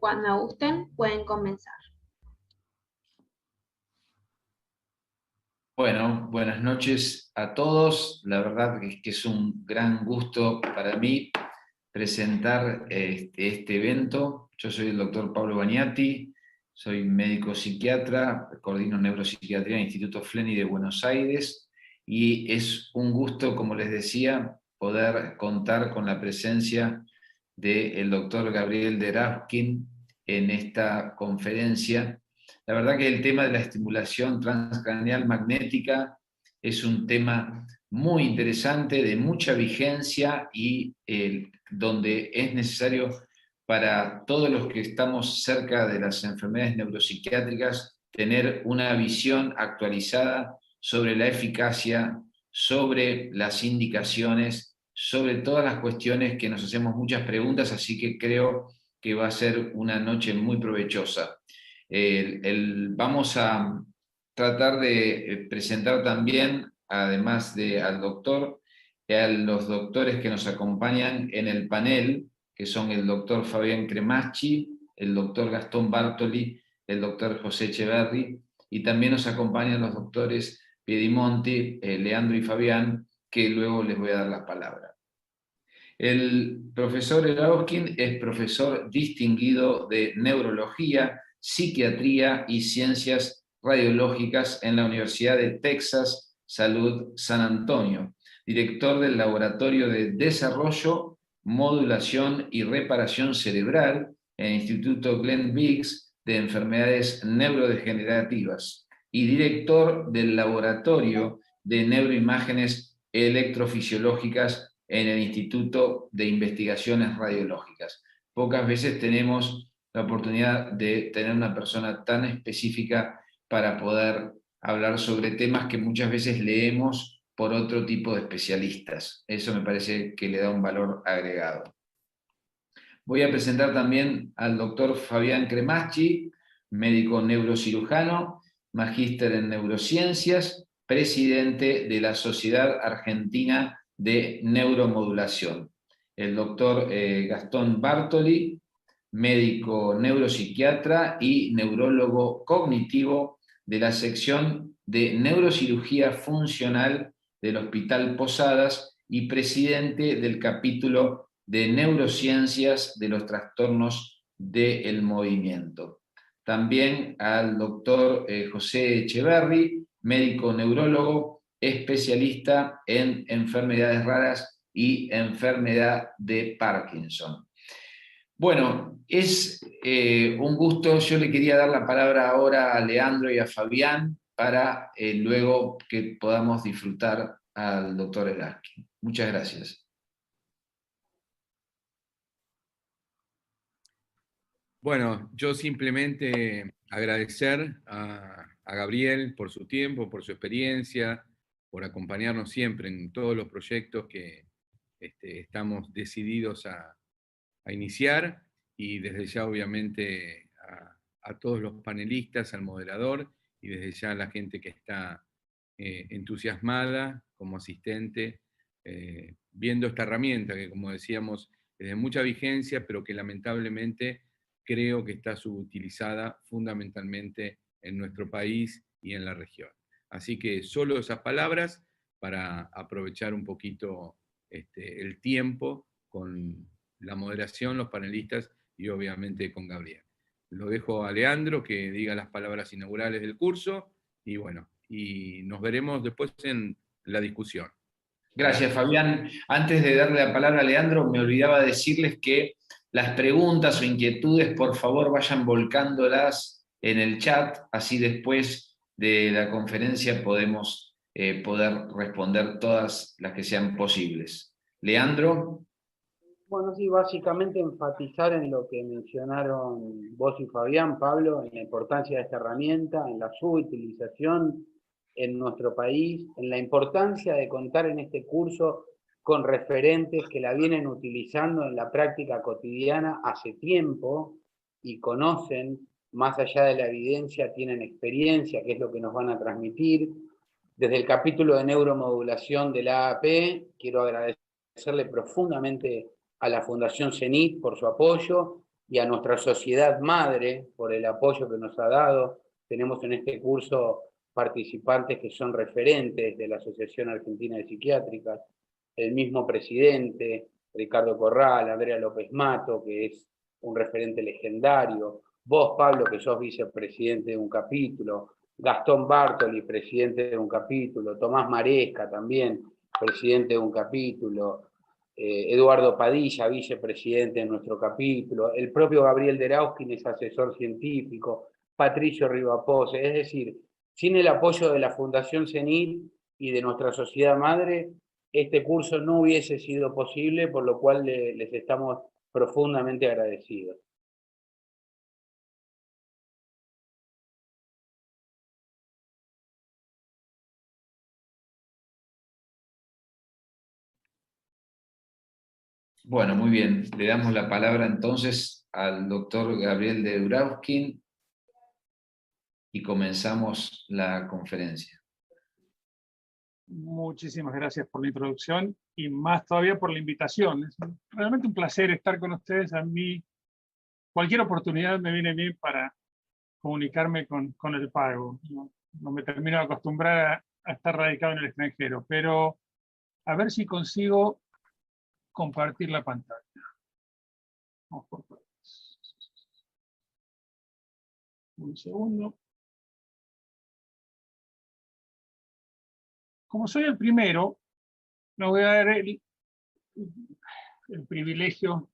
Cuando gusten, pueden comenzar. Bueno, buenas noches a todos. La verdad que es un gran gusto para mí presentar este evento. Yo soy el doctor Pablo Baniati, soy médico psiquiatra, coordino neuropsiquiatría en el Instituto Fleni de Buenos Aires, y es un gusto, como les decía, poder contar con la presencia del doctor Gabriel Derafkin en esta conferencia. La verdad que el tema de la estimulación transcranial magnética es un tema muy interesante, de mucha vigencia y donde es necesario para todos los que estamos cerca de las enfermedades neuropsiquiátricas tener una visión actualizada sobre la eficacia, sobre las indicaciones, sobre todas las cuestiones que nos hacemos muchas preguntas, así que creo que va a ser una noche muy provechosa. Vamos a tratar de presentar también, además al doctor, a los doctores que nos acompañan en el panel, que son el doctor Fabián Cremacci, el doctor Gastón Bartoli, el doctor José Echeverri, y también nos acompañan los doctores Piedimonti, Leandro y Fabián, que luego les voy a dar la palabra. El profesor Erauskин es profesor distinguido de neurología, psiquiatría y ciencias radiológicas en la Universidad de Texas Salud San Antonio, director del Laboratorio de Desarrollo, Modulación y Reparación Cerebral en el Instituto Glenn Biggs de Enfermedades Neurodegenerativas y director del Laboratorio de Neuroimágenes Electrofisiológicas en el Instituto de Investigaciones Radiológicas. Pocas veces tenemos la oportunidad de tener una persona tan específica para poder hablar sobre temas que muchas veces leemos por otro tipo de especialistas. Eso me parece que le da un valor agregado. Voy a presentar también al doctor Fabián Cremacci, médico neurocirujano, magíster en neurociencias, presidente de la Sociedad Argentina de Neuromodulación. El doctor Gastón Bartoli, médico neuropsiquiatra y neurólogo cognitivo de la sección de neurocirugía funcional del Hospital Posadas y presidente del capítulo de neurociencias de los trastornos del movimiento. También al doctor José Echeverri, médico neurólogo, especialista en enfermedades raras y enfermedad de Parkinson. Bueno, es un gusto. Yo le quería dar la palabra ahora a Leandro y a Fabián para luego que podamos disfrutar al doctor Eraskin. Muchas gracias. Bueno, yo simplemente agradecer a Gabriel por su tiempo, por su experiencia, por acompañarnos siempre en todos los proyectos que estamos decididos a iniciar, y desde ya obviamente a todos los panelistas, al moderador, y desde ya a la gente que está entusiasmada como asistente, viendo esta herramienta que, como decíamos, es de mucha vigencia, pero que lamentablemente creo que está subutilizada fundamentalmente en nuestro país y en la región. Así que solo esas palabras para aprovechar un poquito el tiempo con la moderación, los panelistas y obviamente con Gabriel. Lo dejo a Leandro que diga las palabras inaugurales del curso y bueno, y nos veremos después en la discusión. Gracias, Fabián. Antes de darle la palabra a Leandro, me olvidaba decirles que las preguntas o inquietudes, por favor, vayan volcándolas en el chat, así después de la conferencia podemos poder responder todas las que sean posibles. Leandro. Bueno, sí, básicamente enfatizar en lo que mencionaron vos y Fabián, Pablo, en la importancia de esta herramienta, en la subutilización en nuestro país, en la importancia de contar en este curso con referentes que la vienen utilizando en la práctica cotidiana hace tiempo y conocen, más allá de la evidencia, tienen experiencia, que es lo que nos van a transmitir. Desde el capítulo de neuromodulación de la AAP, quiero agradecerle profundamente a la Fundación CENIT por su apoyo y a nuestra sociedad madre por el apoyo que nos ha dado. Tenemos en este curso participantes que son referentes de la Asociación Argentina de Psiquiátricas, el mismo presidente, Ricardo Corral, Andrea López Mato, que es un referente legendario, vos, Pablo, que sos vicepresidente de un capítulo, Gastón Bartoli, presidente de un capítulo, Tomás Maresca también, presidente de un capítulo, Eduardo Padilla, vicepresidente de nuestro capítulo, el propio Gabriel Derauskin es asesor científico, Patricio Rivapose, es decir, sin el apoyo de la Fundación CENIL y de nuestra sociedad madre, este curso no hubiese sido posible, por lo cual les estamos profundamente agradecidos. Bueno, muy bien. Le damos la palabra entonces al doctor Gabriel Derauskin y comenzamos la conferencia. Muchísimas gracias por la introducción y más todavía por la invitación. Es realmente un placer estar con ustedes. A mí cualquier oportunidad me viene bien para comunicarme con el pago. No me termino de acostumbrar a estar radicado en el extranjero, pero a ver si consigo compartir la pantalla. Vamos por partes. Un segundo. Como soy el primero, me voy a dar el privilegio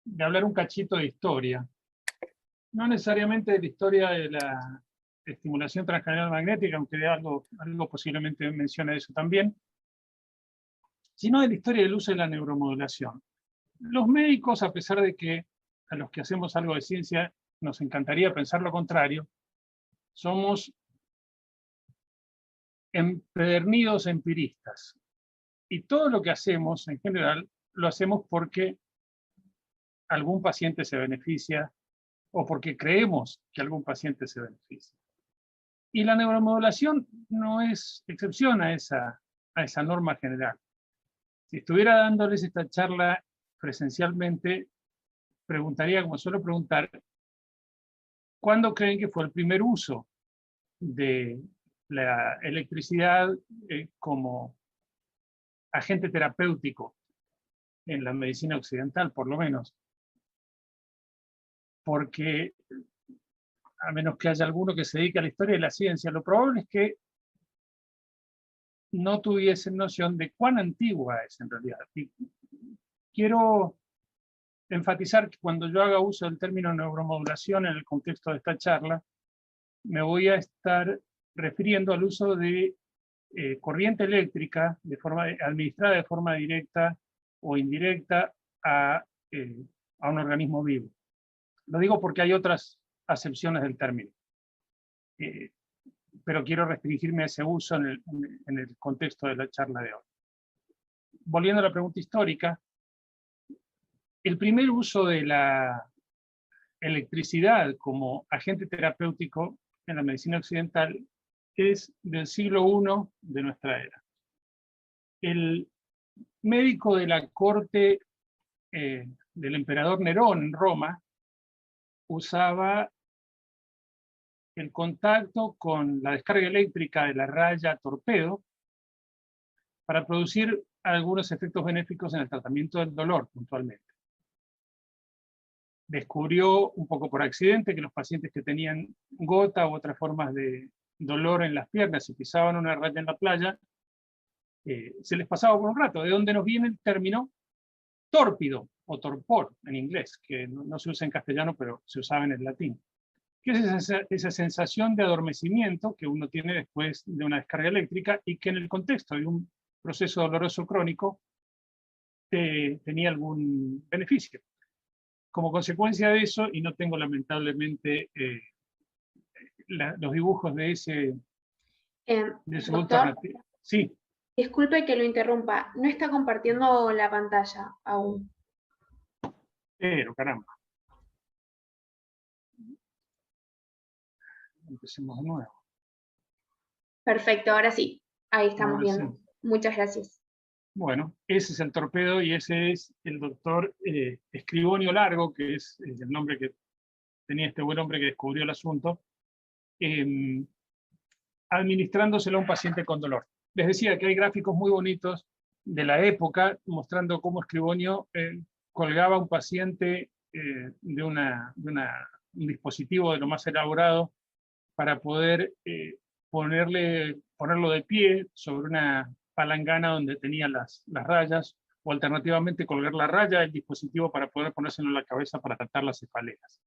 de hablar un cachito de historia. No necesariamente de la historia de la estimulación transcranial magnética, aunque algo posiblemente mencione eso también, sino de la historia del uso de la neuromodulación. Los médicos, a pesar de que a los que hacemos algo de ciencia nos encantaría pensar lo contrario, somos empedernidos empiristas. Y todo lo que hacemos, en general, lo hacemos porque algún paciente se beneficia o porque creemos que algún paciente se beneficia. Y la neuromodulación no es excepción a esa norma general. Si estuviera dándoles esta charla presencialmente, preguntaría, como suelo preguntar, ¿cuándo creen que fue el primer uso de la electricidad como agente terapéutico en la medicina occidental, por lo menos? Porque, a menos que haya alguno que se dedique a la historia de la ciencia, lo probable es que no tuviesen noción de cuán antigua es en realidad. Y quiero enfatizar que cuando yo haga uso del término neuromodulación en el contexto de esta charla, me voy a estar refiriendo al uso de corriente eléctrica administrada de forma directa o indirecta a un organismo vivo. Lo digo porque hay otras acepciones del término. Pero quiero restringirme a ese uso en el contexto de la charla de hoy. Volviendo a la pregunta histórica, el primer uso de la electricidad como agente terapéutico en la medicina occidental es del siglo I de nuestra era. El médico de la corte del emperador Nerón en Roma usaba el contacto con la descarga eléctrica de la raya torpedo para producir algunos efectos benéficos en el tratamiento del dolor, puntualmente. Descubrió un poco por accidente que los pacientes que tenían gota u otras formas de dolor en las piernas y pisaban una raya en la playa, se les pasaba por un rato, de donde nos viene el término tórpido o torpor en inglés, que no se usa en castellano, pero se usaba en el latín. ¿Qué es esa sensación de adormecimiento que uno tiene después de una descarga eléctrica y que en el contexto de un proceso doloroso crónico tenía algún beneficio? Como consecuencia de eso, y no tengo lamentablemente los dibujos de ese Doctor, alternativo. Sí. Disculpe que lo interrumpa, no está compartiendo la pantalla aún. Pero, caramba. Empecemos de nuevo. Perfecto, ahora sí. Ahí estamos Ahora viendo. sí. Muchas gracias. Bueno, ese es el torpedo y ese es el doctor Scribonio Largo, que es el nombre que tenía este buen hombre que descubrió el asunto, administrándoselo a un paciente con dolor. Les decía que hay gráficos muy bonitos de la época mostrando cómo Scribonio colgaba a un paciente de un dispositivo de lo más elaborado para poder ponerlo de pie sobre una palangana donde tenía las rayas, o alternativamente colgar la raya del dispositivo para poder ponérselo en la cabeza para tratar las cefaleas.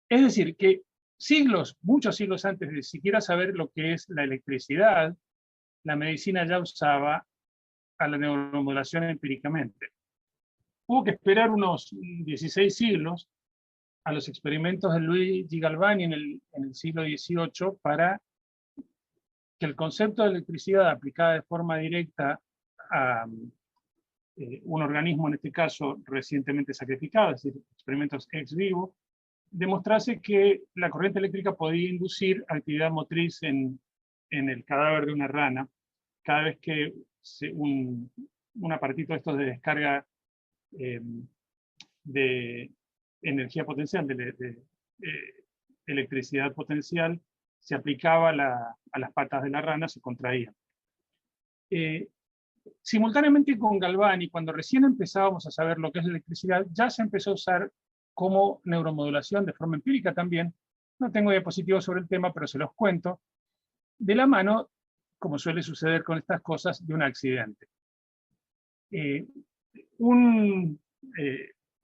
Es decir, que siglos, muchos siglos antes de siquiera saber lo que es la electricidad, la medicina ya usaba a la neuromodulación empíricamente. Hubo que esperar unos 16 siglos a los experimentos de Luigi Galvani en el siglo XVIII para que el concepto de electricidad aplicada de forma directa a un organismo, en este caso recientemente sacrificado, es decir, experimentos ex vivo, demostrase que la corriente eléctrica podía inducir actividad motriz en el cadáver de una rana cada vez que un aparatito de estos de descarga de energía potencial, de electricidad potencial, se aplicaba a las patas de la rana, se contraían. Simultáneamente con Galvani, cuando recién empezábamos a saber lo que es la electricidad, ya se empezó a usar como neuromodulación de forma empírica también. No tengo diapositivas sobre el tema, pero se los cuento, de la mano, como suele suceder con estas cosas, de un accidente. Un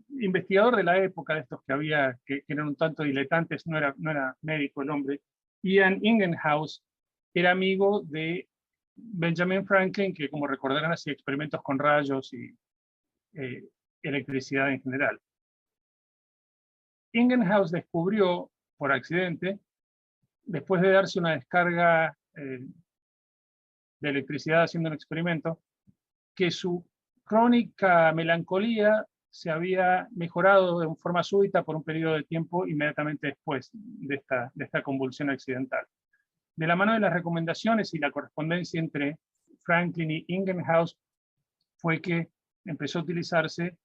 investigador de la época, de estos que eran un tanto diletantes, no era médico el hombre, Ian Ingenhouse, era amigo de Benjamin Franklin, que como recordarán hacía experimentos con rayos y electricidad en general. Ingenhouse descubrió, por accidente, después de darse una descarga de electricidad haciendo un experimento, que su crónica melancolía se había mejorado de forma súbita por un periodo de tiempo inmediatamente después de esta convulsión accidental. De la mano de las recomendaciones y la correspondencia entre Franklin y Ingenhouse fue que empezó a utilizarse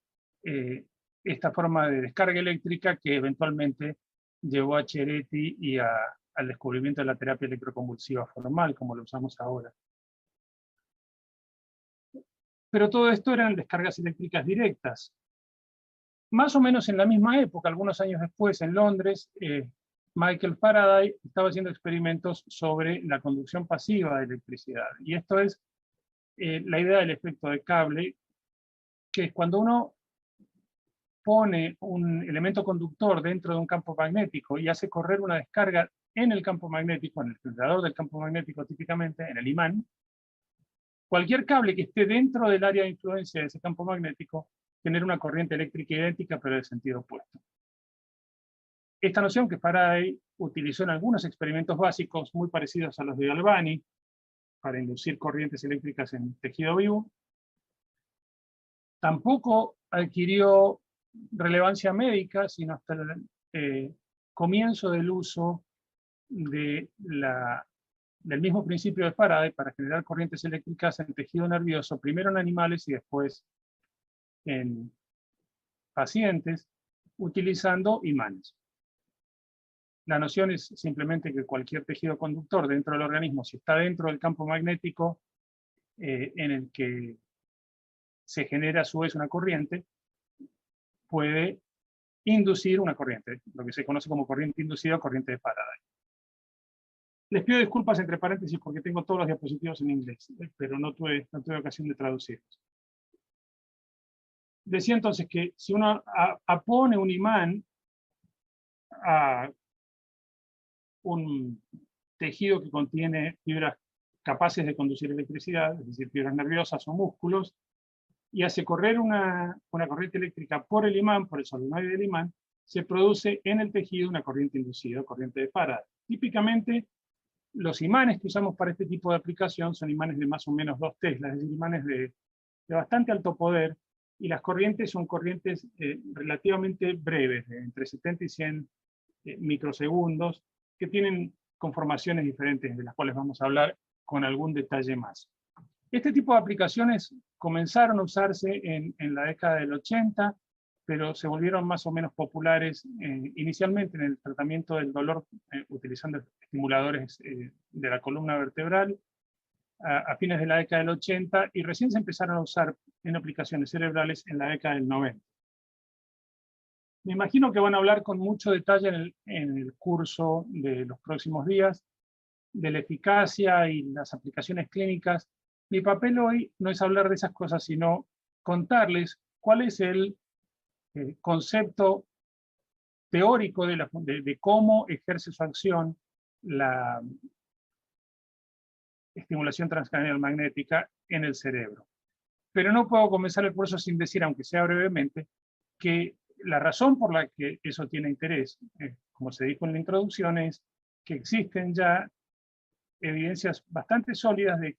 esta forma de descarga eléctrica que eventualmente llevó a Cheretti y al descubrimiento de la terapia electroconvulsiva formal, como lo usamos ahora. Pero todo esto eran descargas eléctricas directas. Más o menos en la misma época, algunos años después, en Londres, Michael Faraday estaba haciendo experimentos sobre la conducción pasiva de electricidad. Y esto es la idea del efecto de cable, que es cuando uno pone un elemento conductor dentro de un campo magnético y hace correr una descarga en el campo magnético, en el generador del campo magnético típicamente, en el imán, cualquier cable que esté dentro del área de influencia de ese campo magnético genera una corriente eléctrica idéntica pero de sentido opuesto. Esta noción que Faraday utilizó en algunos experimentos básicos muy parecidos a los de Galvani para inducir corrientes eléctricas en tejido vivo, tampoco adquirió relevancia médica, sino hasta el comienzo del uso del mismo principio de Faraday para generar corrientes eléctricas en tejido nervioso, primero en animales y después en pacientes, utilizando imanes. La noción es simplemente que cualquier tejido conductor dentro del organismo, si está dentro del campo magnético en el que se genera a su vez una corriente, puede inducir una corriente, lo que se conoce como corriente inducida o corriente de Faraday. Les pido disculpas entre paréntesis porque tengo todos los diapositivos en inglés, pero no tuve ocasión de traducirlos. Decía entonces que si uno apone un imán a un tejido que contiene fibras capaces de conducir electricidad, es decir, fibras nerviosas o músculos, y hace correr una corriente eléctrica por el imán, por el solenoide del imán, se produce en el tejido una corriente inducida, corriente de Faraday. Típicamente, los imanes que usamos para este tipo de aplicación son imanes de más o menos 2 teslas, es decir, imanes de bastante alto poder, y las corrientes son corrientes relativamente breves, de entre 70 y 100 microsegundos, que tienen conformaciones diferentes, de las cuales vamos a hablar con algún detalle más. Este tipo de aplicaciones comenzaron a usarse en la década del 80, pero se volvieron más o menos populares inicialmente en el tratamiento del dolor utilizando estimuladores de la columna vertebral a fines de la década del 80, y recién se empezaron a usar en aplicaciones cerebrales en la década del 90. Me imagino que van a hablar con mucho detalle en el curso de los próximos días de la eficacia y las aplicaciones clínicas. Mi papel hoy no es hablar de esas cosas, sino contarles cuál es el concepto teórico de cómo ejerce su acción la estimulación transcranial magnética en el cerebro. Pero no puedo comenzar el curso sin decir, aunque sea brevemente, que la razón por la que eso tiene interés, como se dijo en la introducción, es que existen ya evidencias bastante sólidas de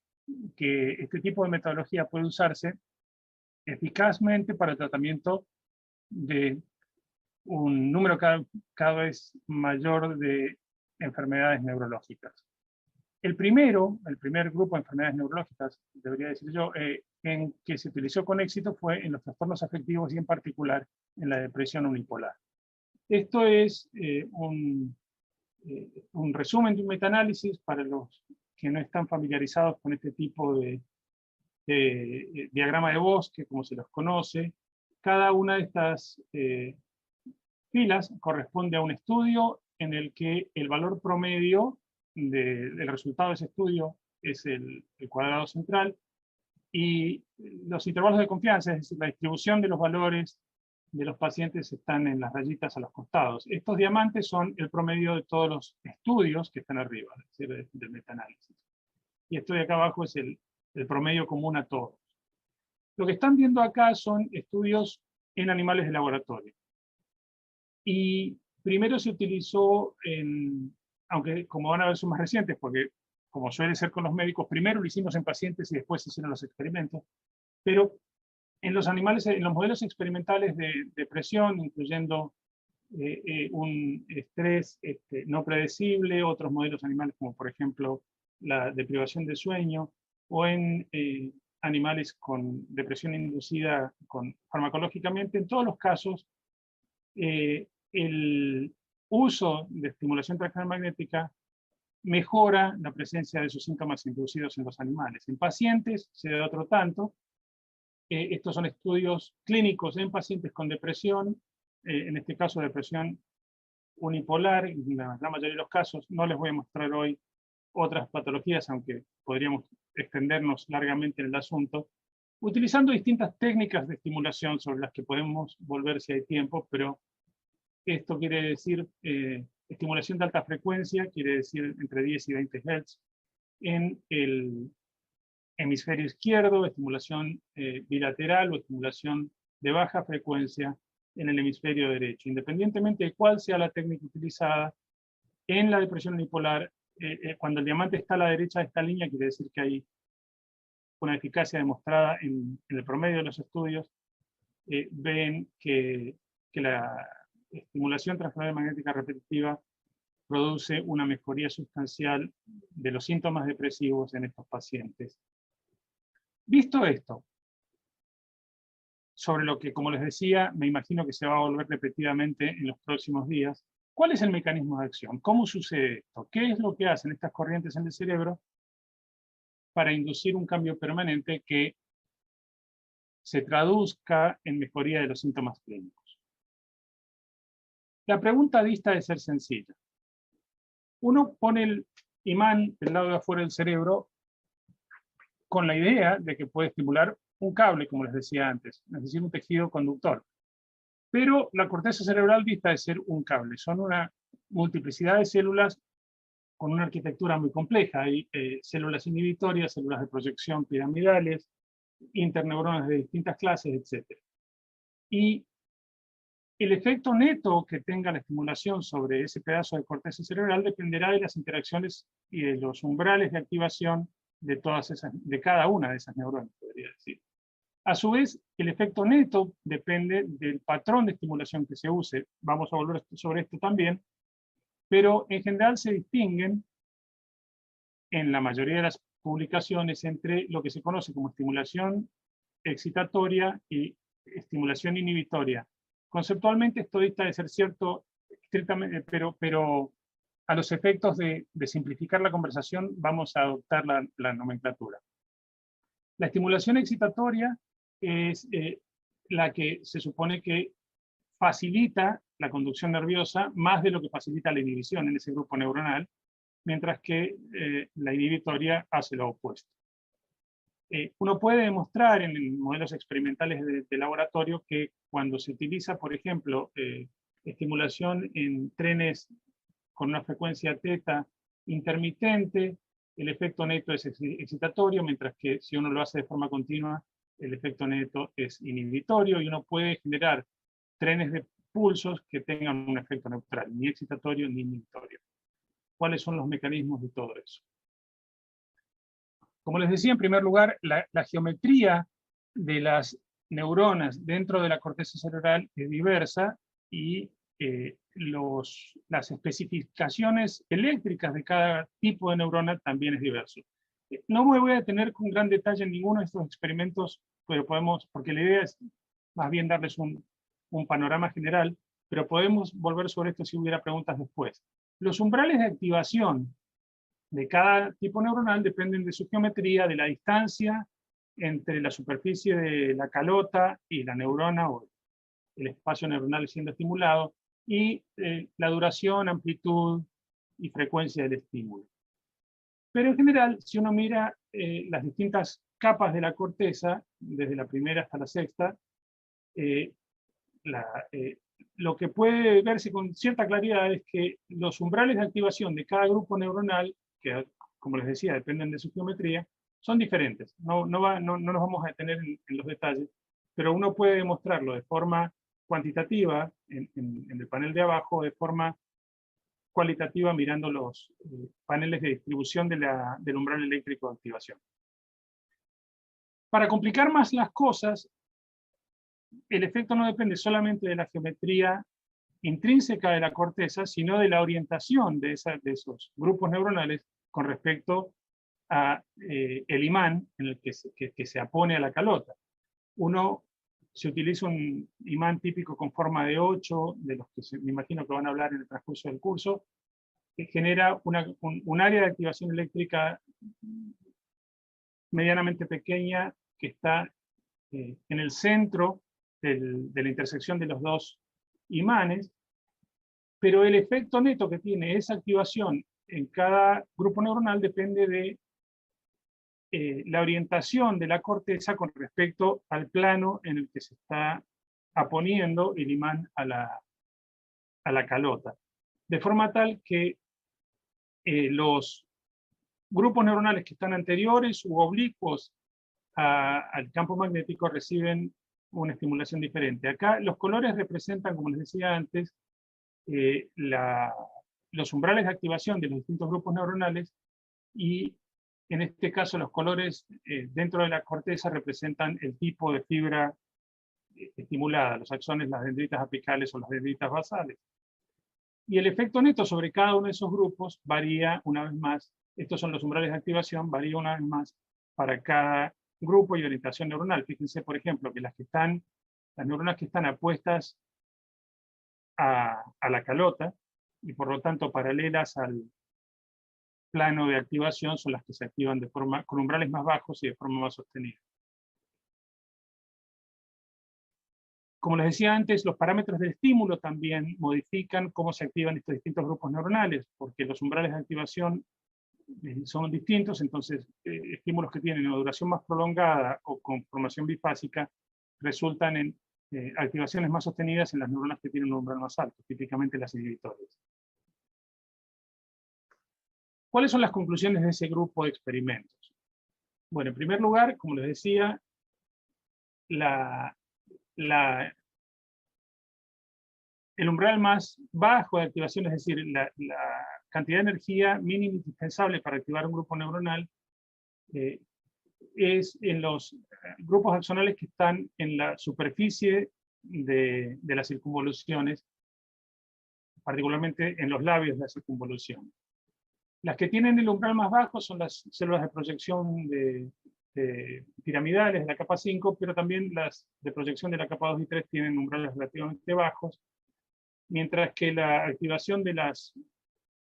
que este tipo de metodología puede usarse eficazmente para el tratamiento de un número cada vez mayor de enfermedades neurológicas. El primer grupo de enfermedades neurológicas, debería decir yo, en que se utilizó con éxito fue en los trastornos afectivos y en particular en la depresión unipolar. Esto es un resumen de un metaanálisis para los que no están familiarizados con este tipo de diagrama de bosque, como se los conoce. Cada una de estas filas corresponde a un estudio en el que el valor promedio del resultado de ese estudio es el cuadrado central, y los intervalos de confianza, es decir, la distribución de los valores de los pacientes, están en las rayitas a los costados. Estos diamantes son el promedio de todos los estudios que están arriba, es decir, del metaanálisis. Y esto de acá abajo es el promedio común a todos. Lo que están viendo acá son estudios en animales de laboratorio. Y primero se utilizó aunque como van a ver son más recientes, porque como suele ser con los médicos, primero lo hicimos en pacientes y después se hicieron los experimentos, pero en los animales, en los modelos experimentales de depresión, incluyendo un estrés no predecible, otros modelos animales como por ejemplo la deprivación de sueño, o en animales con depresión inducida farmacológicamente, en todos los casos el uso de estimulación transcranial magnética mejora la presencia de esos síntomas inducidos en los animales. En pacientes se da otro tanto. Estos son estudios clínicos en pacientes con depresión, en este caso depresión unipolar. En la mayoría de los casos no les voy a mostrar hoy otras patologías, aunque podríamos extendernos largamente en el asunto, utilizando distintas técnicas de estimulación sobre las que podemos volver si hay tiempo, pero esto quiere decir estimulación de alta frecuencia, quiere decir entre 10 y 20 Hz en el hemisferio izquierdo, estimulación bilateral o estimulación de baja frecuencia en el hemisferio derecho. Independientemente de cuál sea la técnica utilizada, en la depresión unipolar, cuando el diamante está a la derecha de esta línea, quiere decir que hay una eficacia demostrada en el promedio de los estudios. Ven que la estimulación transcranial magnética repetitiva produce una mejoría sustancial de los síntomas depresivos en estos pacientes. Visto esto, sobre lo que, como les decía, me imagino que se va a volver repetidamente en los próximos días, ¿cuál es el mecanismo de acción? ¿Cómo sucede esto? ¿Qué es lo que hacen estas corrientes en el cerebro para inducir un cambio permanente que se traduzca en mejoría de los síntomas clínicos? La pregunta dista de ser sencilla. Uno pone el imán del lado de afuera del cerebro con la idea de que puede estimular un cable, como les decía antes, es decir, un tejido conductor. Pero la corteza cerebral dista de ser un cable. Son una multiplicidad de células con una arquitectura muy compleja. Hay células inhibitorias, células de proyección piramidales, interneuronas de distintas clases, etc. Y el efecto neto que tenga la estimulación sobre ese pedazo de corteza cerebral dependerá de las interacciones y de los umbrales de activación de cada una de esas neuronas, podría decir. A su vez, el efecto neto depende del patrón de estimulación que se use. Vamos a volver sobre esto también, pero en general se distinguen, en la mayoría de las publicaciones entre lo que se conoce como estimulación excitatoria y estimulación inhibitoria. Conceptualmente esto dista de ser cierto estrictamente, pero a los efectos de simplificar la conversación vamos a adoptar la nomenclatura. La estimulación excitatoria es la que se supone que facilita la conducción nerviosa más de lo que facilita la inhibición en ese grupo neuronal, mientras que la inhibitoria hace lo opuesto. Uno puede demostrar en modelos experimentales de laboratorio que cuando se utiliza, por ejemplo, estimulación en trenes con una frecuencia teta intermitente, el efecto neto es excitatorio, mientras que si uno lo hace de forma continua, el efecto neto es inhibitorio, y uno puede generar trenes de pulsos que tengan un efecto neutral, ni excitatorio ni inhibitorio. ¿Cuáles son los mecanismos de todo eso? Como les decía, en primer lugar, la geometría de las neuronas dentro de la corteza cerebral es diversa, y las especificaciones eléctricas de cada tipo de neurona también es diverso. No me voy a detener con gran detalle en ninguno de estos experimentos, pero porque la idea es más bien darles un panorama general, pero podemos volver sobre esto si hubiera preguntas después. Los umbrales de activación de cada tipo neuronal dependen de su geometría, de la distancia entre la superficie de la calota y la neurona, o el espacio neuronal siendo estimulado, y la duración, amplitud y frecuencia del estímulo. Pero en general, si uno mira las distintas capas de la corteza, desde la primera hasta la sexta, lo que puede verse con cierta claridad es que los umbrales de activación de cada grupo neuronal, que como les decía, dependen de su geometría, son diferentes. No nos vamos a detener en los detalles, pero uno puede demostrarlo de forma cuantitativa en el panel de abajo, de forma cualitativa mirando los paneles de distribución del umbral eléctrico de activación. Para complicar más las cosas, el efecto no depende solamente de la geometría intrínseca de la corteza, sino de la orientación de esos grupos neuronales con respecto a el imán en el que se apone a la calota. Se utiliza un imán típico con forma de 8, de los que me imagino que van a hablar en el transcurso del curso, que genera un área de activación eléctrica medianamente pequeña que está en el centro de la intersección de los dos imanes, pero el efecto neto que tiene esa activación en cada grupo neuronal depende de la orientación de la corteza con respecto al plano en el que se está aponiendo el imán a la calota. De forma tal que los grupos neuronales que están anteriores u oblicuos al campo magnético reciben una estimulación diferente. Acá los colores representan, como les decía antes, los umbrales de activación de los distintos grupos neuronales, y en este caso los colores dentro de la corteza representan el tipo de fibra estimulada, los axones, las dendritas apicales o las dendritas basales. Y el efecto neto sobre cada uno de esos grupos varía una vez más. Estos son los umbrales de activación, varía una vez más para cada grupo y orientación neuronal. Fíjense, por ejemplo, que las neuronas que están apuestas a la calota, y por lo tanto paralelas al plano de activación, son las que se activan con umbrales más bajos y de forma más sostenida. Como les decía antes, los parámetros del estímulo también modifican cómo se activan estos distintos grupos neuronales, porque los umbrales de activación son distintos. Entonces estímulos que tienen una duración más prolongada o con formación bifásica resultan en activaciones más sostenidas en las neuronas que tienen un umbral más alto, típicamente las inhibitorias. ¿Cuáles son las conclusiones de ese grupo de experimentos? Bueno, en primer lugar, como les decía, el umbral más bajo de activación, es decir, la cantidad de energía mínima indispensable para activar un grupo neuronal, es en los grupos axonales que están en la superficie de las circunvoluciones, particularmente en los labios de las circunvoluciones. Las que tienen el umbral más bajo son las células de proyección piramidales de la capa 5, pero también las de proyección de la capa 2 y 3 tienen umbrales relativamente bajos, mientras que la activación de las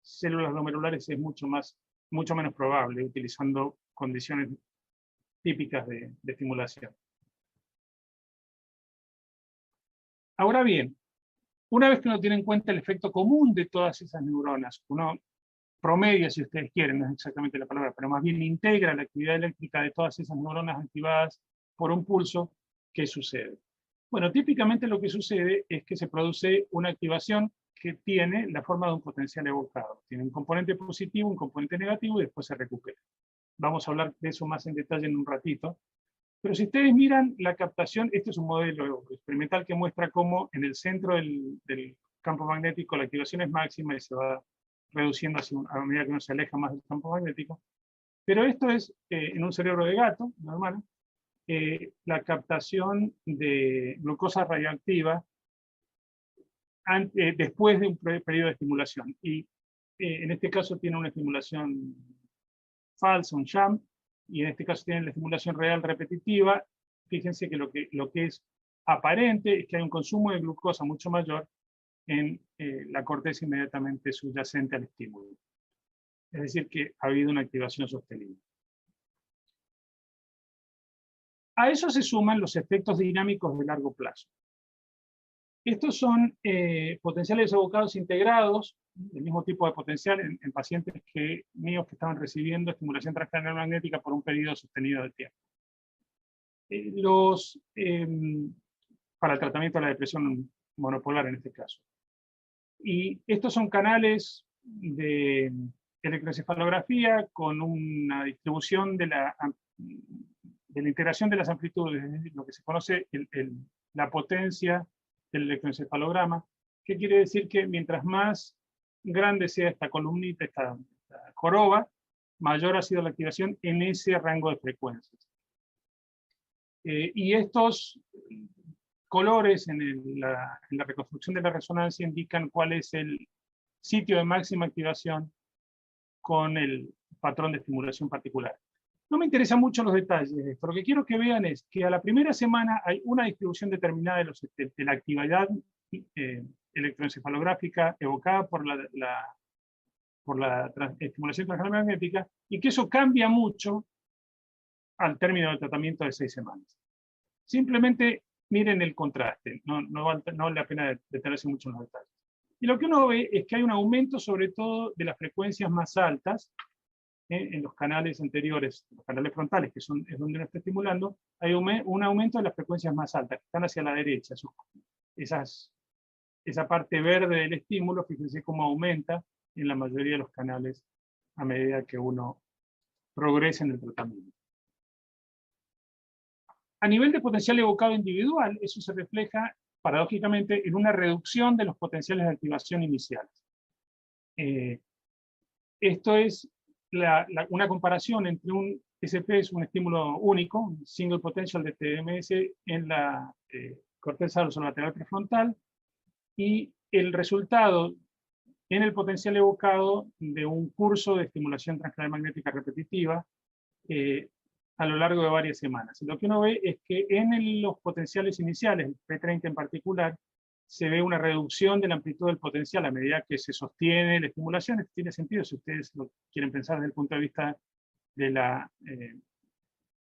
células glomerulares es mucho menos probable, utilizando condiciones típicas de estimulación. Ahora bien, una vez que uno tiene en cuenta el efecto común de todas esas neuronas, uno promedia, si ustedes quieren, no es exactamente la palabra, pero más bien integra la actividad eléctrica de todas esas neuronas activadas por un pulso, ¿qué sucede? Bueno, típicamente lo que sucede es que se produce una activación que tiene la forma de un potencial evocado. Tiene un componente positivo, un componente negativo y después se recupera. Vamos a hablar de eso más en detalle en un ratito. Pero si ustedes miran la captación, este es un modelo experimental que muestra cómo en el centro del campo magnético la activación es máxima y se va reduciendo a medida que uno se aleja más del campo magnético. Pero esto es en un cerebro de gato, normal, la captación de glucosa radioactiva después de un periodo de estimulación. Y en este caso tiene una estimulación falsa, un sham, y en este caso tiene la estimulación real repetitiva. Fíjense que lo que es aparente es que hay un consumo de glucosa mucho mayor en la corteza inmediatamente subyacente al estímulo. Es decir, que ha habido una activación sostenida. A eso se suman los efectos dinámicos de largo plazo. Estos son potenciales evocados integrados, el mismo tipo de potencial en pacientes míos que estaban recibiendo estimulación transcranial magnética por un periodo sostenido de tiempo. Para el tratamiento de la depresión monopolar en este caso. Y estos son canales de electroencefalografía con una distribución de la integración de las amplitudes, lo que se conoce la potencia del electroencefalograma, que quiere decir que mientras más grande sea esta columnita, esta joroba, mayor ha sido la activación en ese rango de frecuencias. Y estos colores en la reconstrucción de la resonancia indican cuál es el sitio de máxima activación con el patrón de estimulación particular. No me interesan mucho los detalles de esto. Lo que quiero que vean es que a la primera semana hay una distribución determinada de la actividad electroencefalográfica evocada por la estimulación transcranial magnética, y que eso cambia mucho al término del tratamiento de 6 semanas. Simplemente miren el contraste, no vale la pena detenerse mucho en los detalles. Y lo que uno ve es que hay un aumento sobre todo de las frecuencias más altas, en los canales anteriores, los canales frontales, que es donde uno está estimulando, hay un aumento de las frecuencias más altas, que están hacia la derecha. Esa parte verde del estímulo, fíjense cómo aumenta en la mayoría de los canales a medida que uno progresa en el tratamiento. A nivel de potencial evocado individual, eso se refleja paradójicamente en una reducción de los potenciales de activación iniciales. Esto es una comparación entre un SP, es un estímulo único, un single potential de TMS en la corteza dorsolateral prefrontal, y el resultado en el potencial evocado de un curso de estimulación transcranial magnética repetitiva a lo largo de varias semanas. Y lo que uno ve es que en los potenciales iniciales, el P30 en particular, se ve una reducción de la amplitud del potencial a medida que se sostiene la estimulación. Esto tiene sentido si ustedes lo quieren pensar desde el punto de vista de la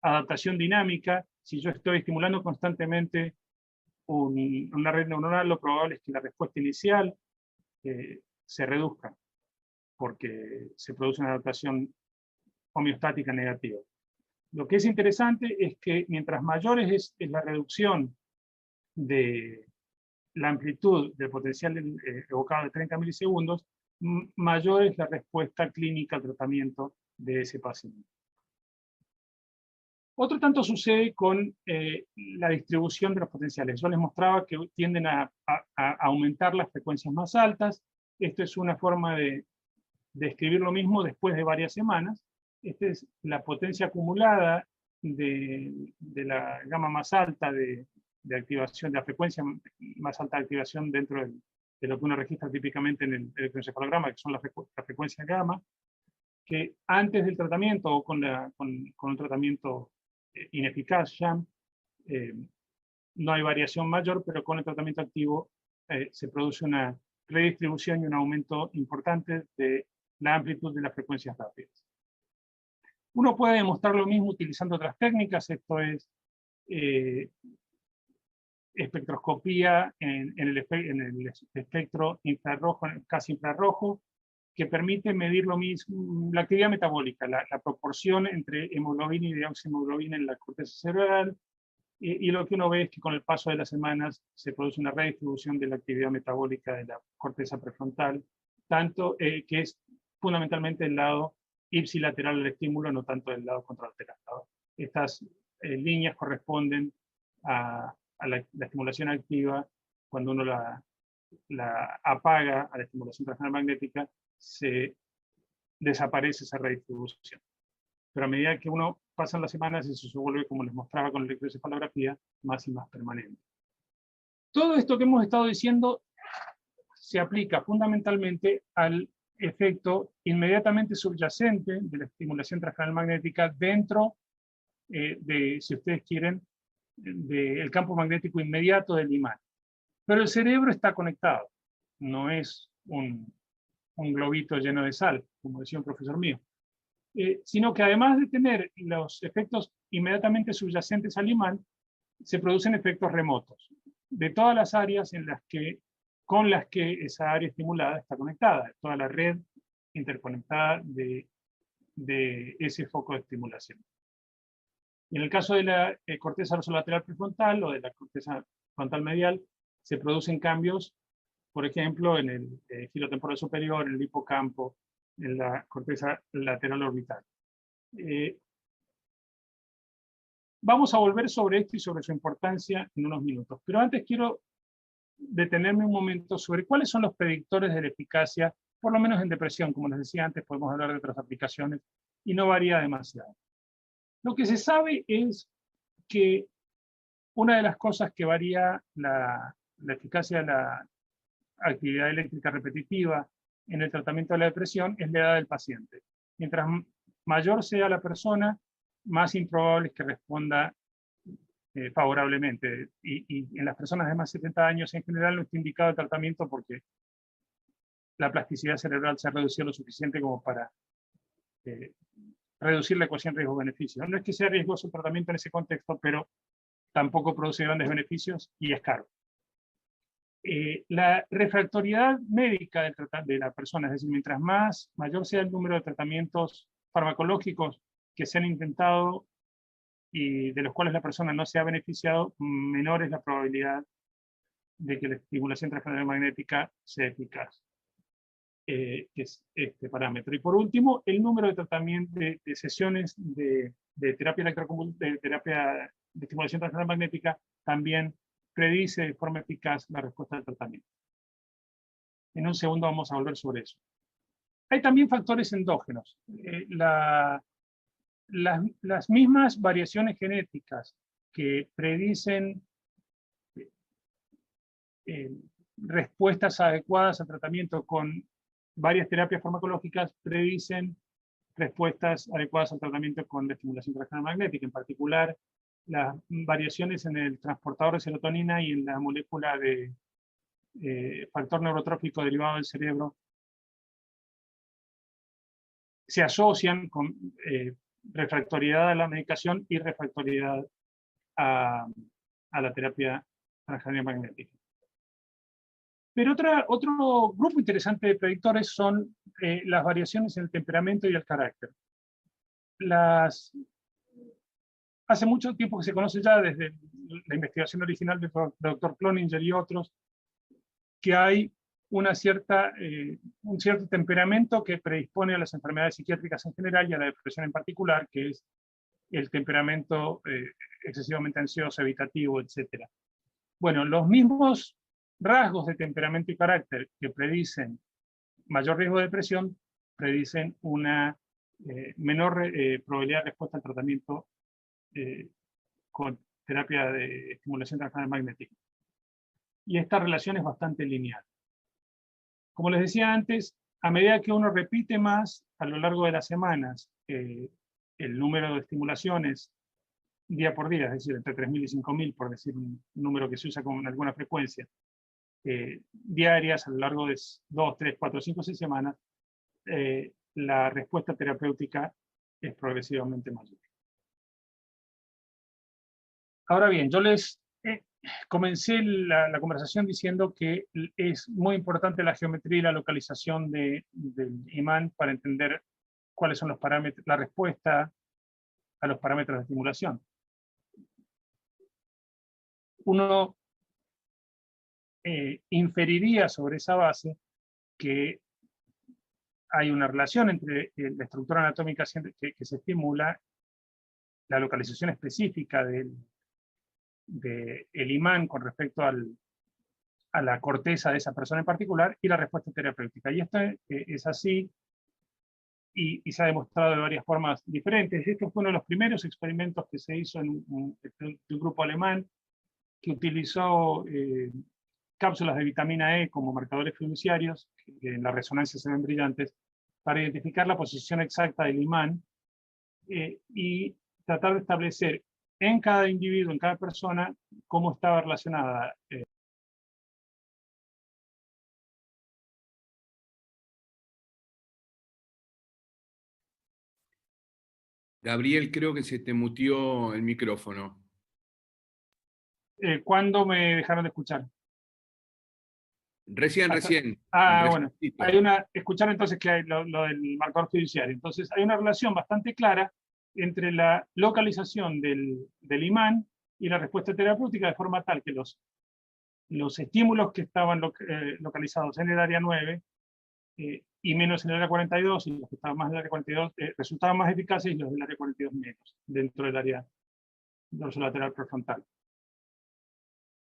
adaptación dinámica. Si yo estoy estimulando constantemente una red neuronal, lo probable es que la respuesta inicial se reduzca, porque se produce una adaptación homeostática negativa. Lo que es interesante es que mientras mayor es la reducción de la amplitud del potencial evocado de 30 milisegundos, mayor es la respuesta clínica al tratamiento de ese paciente. Otro tanto sucede con la distribución de los potenciales. Yo les mostraba que tienden a aumentar las frecuencias más altas. Esto es una forma de escribir lo mismo después de varias semanas. Esta es la potencia acumulada de la gama más alta de activación, de la frecuencia más alta de activación dentro de lo que uno registra típicamente en el electroencefalograma, que son las frecuencias gamma. que antes del tratamiento o con un tratamiento ineficaz ya, no hay variación mayor, pero con el tratamiento activo se produce una redistribución y un aumento importante de la amplitud de las frecuencias rápidas. Uno puede demostrar lo mismo utilizando otras técnicas, esto es espectroscopía en el espectro infrarrojo, casi infrarrojo, que permite medir lo mismo, la actividad metabólica, la proporción entre hemoglobina y deoximoglobina en la corteza cerebral, y lo que uno ve es que con el paso de las semanas se produce una redistribución de la actividad metabólica de la corteza prefrontal, tanto que es fundamentalmente el lado ipsilateral del estímulo, no tanto el lado contralateral. Estas líneas corresponden a la estimulación activa. Cuando uno la apaga a la estimulación transcranial magnética, se desaparece esa redistribución. Pero a medida que uno pasa las semanas, eso se vuelve, como les mostraba con la electroencefalografía, más y más permanente. Todo esto que hemos estado diciendo se aplica fundamentalmente al efecto inmediatamente subyacente de la estimulación transcranial magnética dentro de, si ustedes quieren, del campo magnético inmediato del imán. Pero el cerebro está conectado, no es un globito lleno de sal, como decía un profesor mío, sino que además de tener los efectos inmediatamente subyacentes al imán, se producen efectos remotos de todas las áreas con las que esa área estimulada está conectada, toda la red interconectada de ese foco de estimulación. Y en el caso de la corteza dorsolateral prefrontal o de la corteza frontal medial, se producen cambios, por ejemplo, en el giro temporal superior, en el hipocampo, en la corteza lateral orbital. Vamos a volver sobre esto y sobre su importancia en unos minutos, pero antes quiero detenerme un momento sobre cuáles son los predictores de la eficacia, por lo menos en depresión. Como les decía antes, podemos hablar de otras aplicaciones y no varía demasiado. Lo que se sabe es que una de las cosas que varía la eficacia de la actividad eléctrica repetitiva en el tratamiento de la depresión es la edad del paciente. Mientras mayor sea la persona, más improbable es que responda favorablemente. Y en las personas de más de 70 años en general no está indicado el tratamiento porque la plasticidad cerebral se ha reducido lo suficiente como para reducir la ecuación riesgo-beneficio. No es que sea riesgoso el tratamiento en ese contexto, pero tampoco produce grandes beneficios y es caro. La refractoriedad médica de la persona, es decir, mientras mayor sea el número de tratamientos farmacológicos que se han intentado y de los cuales la persona no se ha beneficiado, menor es la probabilidad de que la estimulación transcranial magnética sea eficaz, que es este parámetro. Y por último, el número de tratamientos, de sesiones de terapia de estimulación transcranial magnética también predice de forma eficaz la respuesta al tratamiento. En un segundo vamos a volver sobre eso. Hay también factores endógenos. Las mismas variaciones genéticas que predicen respuestas adecuadas al tratamiento con varias terapias farmacológicas predicen respuestas adecuadas al tratamiento con la estimulación transcranial magnética, en particular las variaciones en el transportador de serotonina y en la molécula de factor neurotrófico derivado del cerebro se asocian con refractoriedad a la medicación y refractoriedad a la terapia transcranial magnética. Pero otro grupo interesante de predictores son las variaciones en el temperamento y el carácter. Hace mucho tiempo que se conoce ya, desde la investigación original del Dr. Cloninger y otros, que hay un cierto temperamento que predispone a las enfermedades psiquiátricas en general y a la depresión en particular, que es el temperamento excesivamente ansioso, evitativo, etc. Bueno, los mismos rasgos de temperamento y carácter que predicen mayor riesgo de depresión, predicen una menor probabilidad de respuesta al tratamiento con terapia de estimulación transcranial magnética. Y esta relación es bastante lineal. Como les decía antes, a medida que uno repite más a lo largo de las semanas el número de estimulaciones día por día, es decir, entre 3.000 y 5.000, por decir un número que se usa con alguna frecuencia, diarias a lo largo de 2, 3, 4, 5, 6 semanas, la respuesta terapéutica es progresivamente mayor. Ahora bien, yo les comencé la conversación diciendo que es muy importante la geometría y la localización del imán para entender cuáles son los parámetros, la respuesta a los parámetros de estimulación. Uno inferiría sobre esa base que hay una relación entre la estructura anatómica que se estimula, la localización específica del imán con respecto a la corteza de esa persona en particular y la respuesta terapéutica. Y esto es así y se ha demostrado de varias formas diferentes. Este fue uno de los primeros experimentos que se hizo en un grupo alemán que utilizó cápsulas de vitamina E como marcadores fiduciarios, que en la resonancia se ven brillantes, para identificar la posición exacta del imán y tratar de establecer en cada individuo, en cada persona, cómo estaba relacionada. Gabriel, creo que se te muteó el micrófono. ¿Cuándo me dejaron de escuchar? Recién. Bueno, escuchar entonces que hay lo del marcador fiduciario. Entonces hay una relación bastante clara entre la localización del imán y la respuesta terapéutica, de forma tal que los estímulos que estaban localizados en el área 9 y menos en el área 42, y los que estaban más en el área 42, resultaban más eficaces, y los del área 42 menos, dentro del área dorsolateral prefrontal.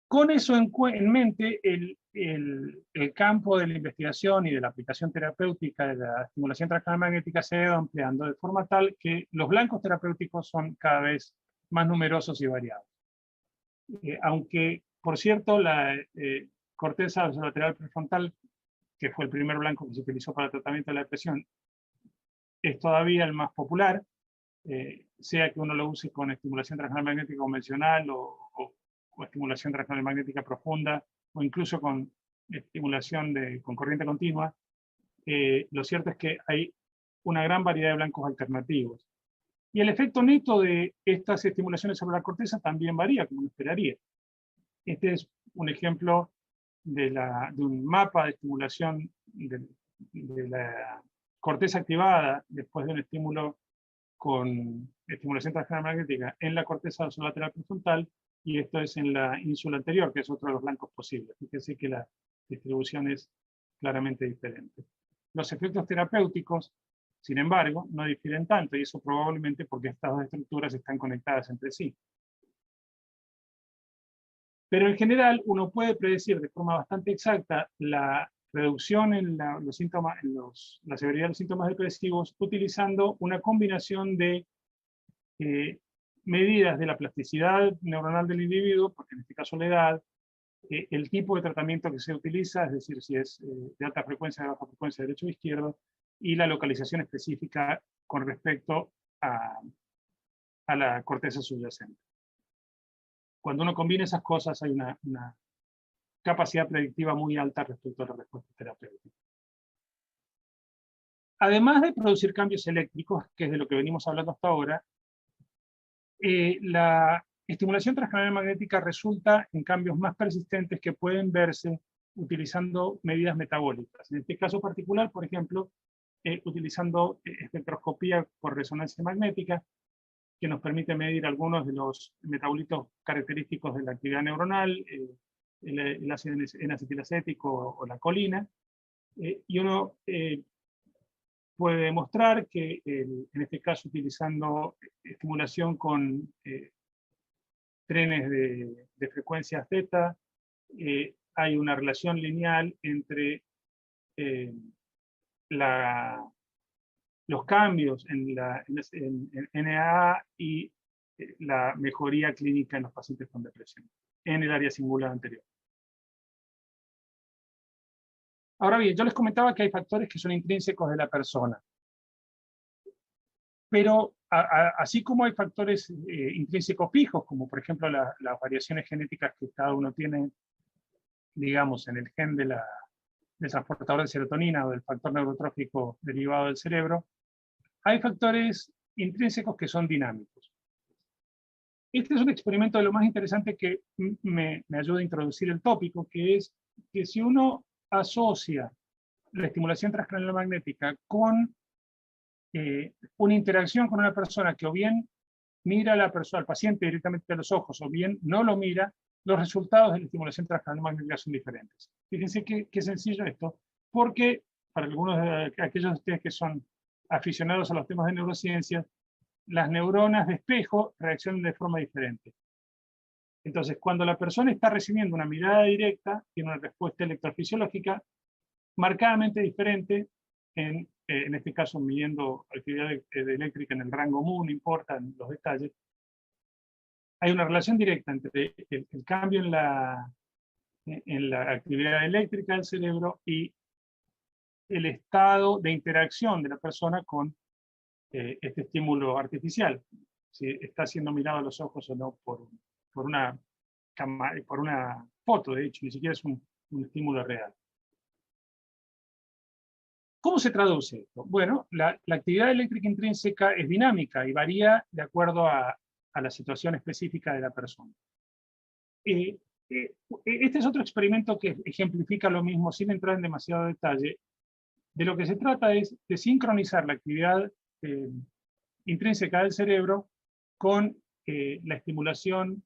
Con eso en mente, el campo de la investigación y de la aplicación terapéutica de la estimulación transcranial magnética se ha ido ampliando de forma tal que los blancos terapéuticos son cada vez más numerosos y variados. Aunque, por cierto, la corteza dorsolateral prefrontal, que fue el primer blanco que se utilizó para el tratamiento de la depresión, es todavía el más popular, sea que uno lo use con estimulación transcranial magnética convencional o estimulación transcranial magnética profunda, o incluso con estimulación con corriente continua. Lo cierto es que hay una gran variedad de blancos alternativos. Y el efecto neto de estas estimulaciones sobre la corteza también varía, como uno esperaría. Este es un ejemplo de un mapa de estimulación de la corteza activada después de un estímulo con estimulación transcranial magnética en la corteza dorsolateral prefrontal, y esto es en la ínsula anterior, que es otro de los blancos posibles. Fíjense que la distribución es claramente diferente. Los efectos terapéuticos, sin embargo, no difieren tanto, y eso probablemente porque estas dos estructuras están conectadas entre sí. Pero en general uno puede predecir de forma bastante exacta la reducción en los síntomas, la severidad de los síntomas depresivos, utilizando una combinación de medidas de la plasticidad neuronal del individuo, porque en este caso la edad, el tipo de tratamiento que se utiliza, es decir, si es de alta frecuencia, de baja frecuencia, derecho o izquierdo, y la localización específica con respecto a la corteza subyacente. Cuando uno combina esas cosas, hay una capacidad predictiva muy alta respecto a la respuesta terapéutica. Además de producir cambios eléctricos, que es de lo que venimos hablando hasta ahora, la estimulación transcranial magnética resulta en cambios más persistentes que pueden verse utilizando medidas metabólicas. En este caso particular, por ejemplo, utilizando espectroscopía por resonancia magnética, que nos permite medir algunos de los metabolitos característicos de la actividad neuronal, el ácido N-acetilacético o la colina, y uno puede demostrar que, en este caso, utilizando estimulación con trenes de frecuencia θ, hay una relación lineal entre los cambios en NAA y la mejoría clínica en los pacientes con depresión, en el área singular anterior. Ahora bien, yo les comentaba que hay factores que son intrínsecos de la persona. Pero así como hay factores intrínsecos fijos, como por ejemplo las variaciones genéticas que cada uno tiene, digamos, en el gen del transportador de serotonina o del factor neurotrófico derivado del cerebro, hay factores intrínsecos que son dinámicos. Este es un experimento de lo más interesante que me ayuda a introducir el tópico, que es que si uno asocia la estimulación transcranial magnética con una interacción con una persona que o bien mira al paciente directamente a los ojos o bien no lo mira, los resultados de la estimulación transcranial magnética son diferentes. Fíjense qué sencillo esto, porque para algunos de aquellos de ustedes que son aficionados a los temas de neurociencia, las neuronas de espejo reaccionan de forma diferente. Entonces, cuando la persona está recibiendo una mirada directa, tiene una respuesta electrofisiológica marcadamente diferente, en este caso midiendo actividad eléctrica en el rango mu, no importan los detalles. Hay una relación directa entre el cambio en la actividad eléctrica del cerebro y el estado de interacción de la persona con este estímulo artificial, si está siendo mirado a los ojos o no por una foto, de hecho, ni siquiera es un estímulo real. ¿Cómo se traduce esto? Bueno, la actividad eléctrica intrínseca es dinámica y varía de acuerdo a la situación específica de la persona. Este es otro experimento que ejemplifica lo mismo sin entrar en demasiado detalle. De lo que se trata es de sincronizar la actividad intrínseca del cerebro con la estimulación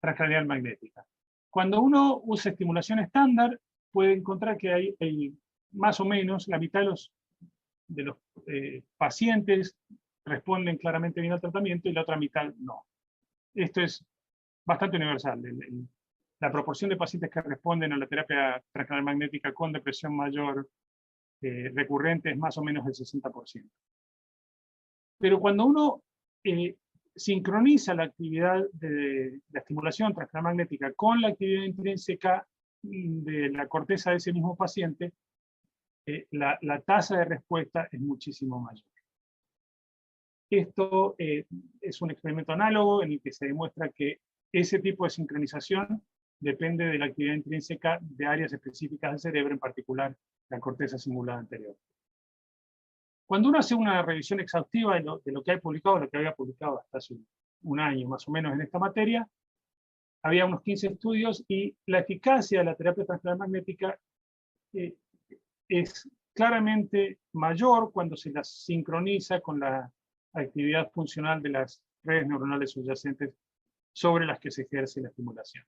transcranial magnética. Cuando uno usa estimulación estándar, puede encontrar que hay más o menos la mitad de los pacientes responden claramente bien al tratamiento y la otra mitad no. Esto es bastante universal. La proporción de pacientes que responden a la terapia transcranial magnética con depresión mayor recurrente es más o menos el 60%. Pero cuando uno sincroniza la actividad de la estimulación transcranial magnética con la actividad intrínseca de la corteza de ese mismo paciente, la tasa de respuesta es muchísimo mayor. Esto es un experimento análogo en el que se demuestra que ese tipo de sincronización depende de la actividad intrínseca de áreas específicas del cerebro, en particular la corteza cingulada anterior. Cuando uno hace una revisión exhaustiva de lo que hay publicado, lo que había publicado hasta hace un año más o menos en esta materia, había unos 15 estudios y la eficacia de la terapia transcranial magnética es claramente mayor cuando se la sincroniza con la actividad funcional de las redes neuronales subyacentes sobre las que se ejerce la estimulación.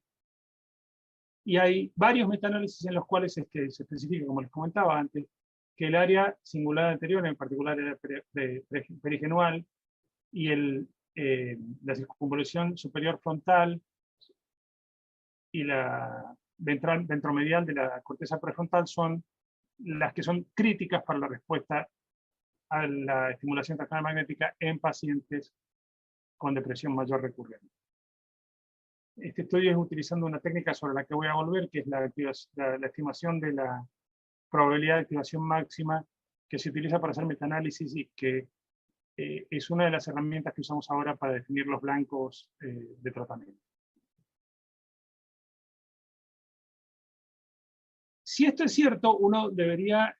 Y hay varios metaanálisis en los cuales se especifica, como les comentaba antes, que el área cingulada anterior, en particular el perigenual, y la circunvolución superior frontal y la ventromedial de la corteza prefrontal son las que son críticas para la respuesta a la estimulación transcranial magnética en pacientes con depresión mayor recurrente. Este estudio es utilizando una técnica sobre la que voy a volver, que es la estimación de la probabilidad de activación máxima que se utiliza para hacer metaanálisis y que es una de las herramientas que usamos ahora para definir los blancos de tratamiento. Si esto es cierto, uno debería,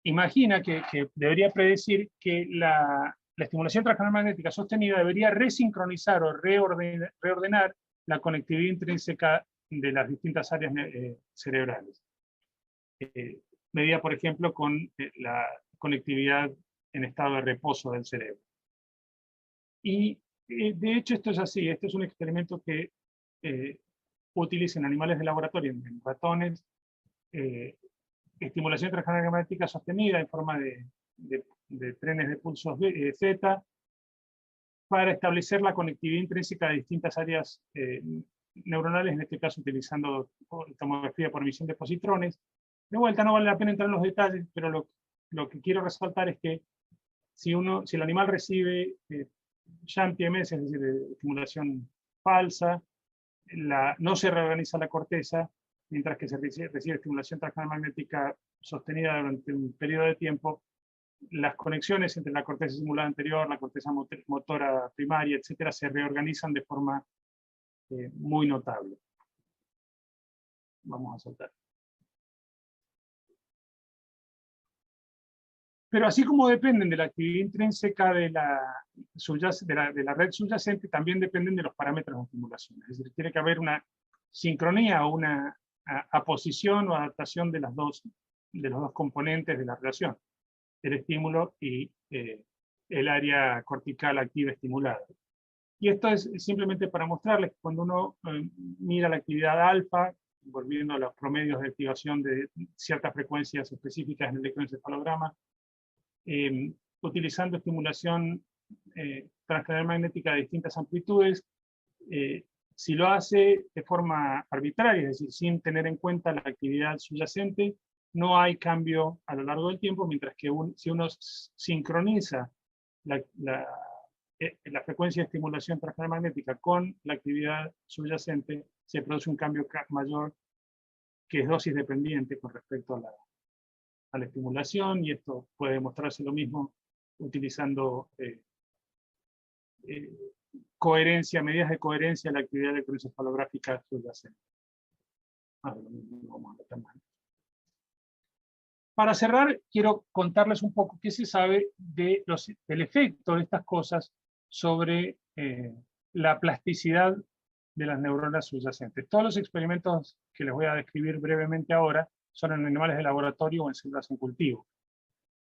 imagina que debería predecir que la estimulación transcranial magnética sostenida debería resincronizar o reordenar la conectividad intrínseca de las distintas áreas cerebrales. Medida, por ejemplo, con la conectividad en estado de reposo del cerebro. Y de hecho esto es así, este es un experimento que utiliza en animales de laboratorio, en ratones, estimulación transcranial magnética sostenida en forma de trenes de pulsos Z, para establecer la conectividad intrínseca de distintas áreas neuronales, en este caso utilizando tomografía por emisión de positrones. De vuelta, no vale la pena entrar en los detalles, pero lo que quiero resaltar es que si el animal recibe SHAM-TMS, es decir, estimulación falsa, no se reorganiza la corteza, mientras que se recibe estimulación transcranial magnética sostenida durante un periodo de tiempo, las conexiones entre la corteza simulada anterior, la corteza motora primaria, etcétera, se reorganizan de forma muy notable. Vamos a saltar. Pero así como dependen de la actividad intrínseca de la red subyacente, también dependen de los parámetros de estimulación. Es decir, tiene que haber una sincronía o una aposición o adaptación de los dos componentes de la relación, el estímulo y el área cortical activa estimulada. Y esto es simplemente para mostrarles que cuando uno mira la actividad alfa, volviendo a los promedios de activación de ciertas frecuencias específicas en el electroencefalograma, utilizando estimulación transcranial magnética de distintas amplitudes, si lo hace de forma arbitraria, es decir, sin tener en cuenta la actividad subyacente, no hay cambio a lo largo del tiempo, mientras que si uno sincroniza la frecuencia de estimulación transcranial magnética con la actividad subyacente, se produce un cambio mayor que es dosis dependiente con respecto a la estimulación, y esto puede demostrarse lo mismo utilizando medidas de coherencia de la actividad electroencefalográfica subyacente. Para cerrar, quiero contarles un poco qué se sabe del efecto de estas cosas sobre la plasticidad de las neuronas subyacentes. Todos los experimentos que les voy a describir brevemente ahora son en animales de laboratorio o en células en cultivo.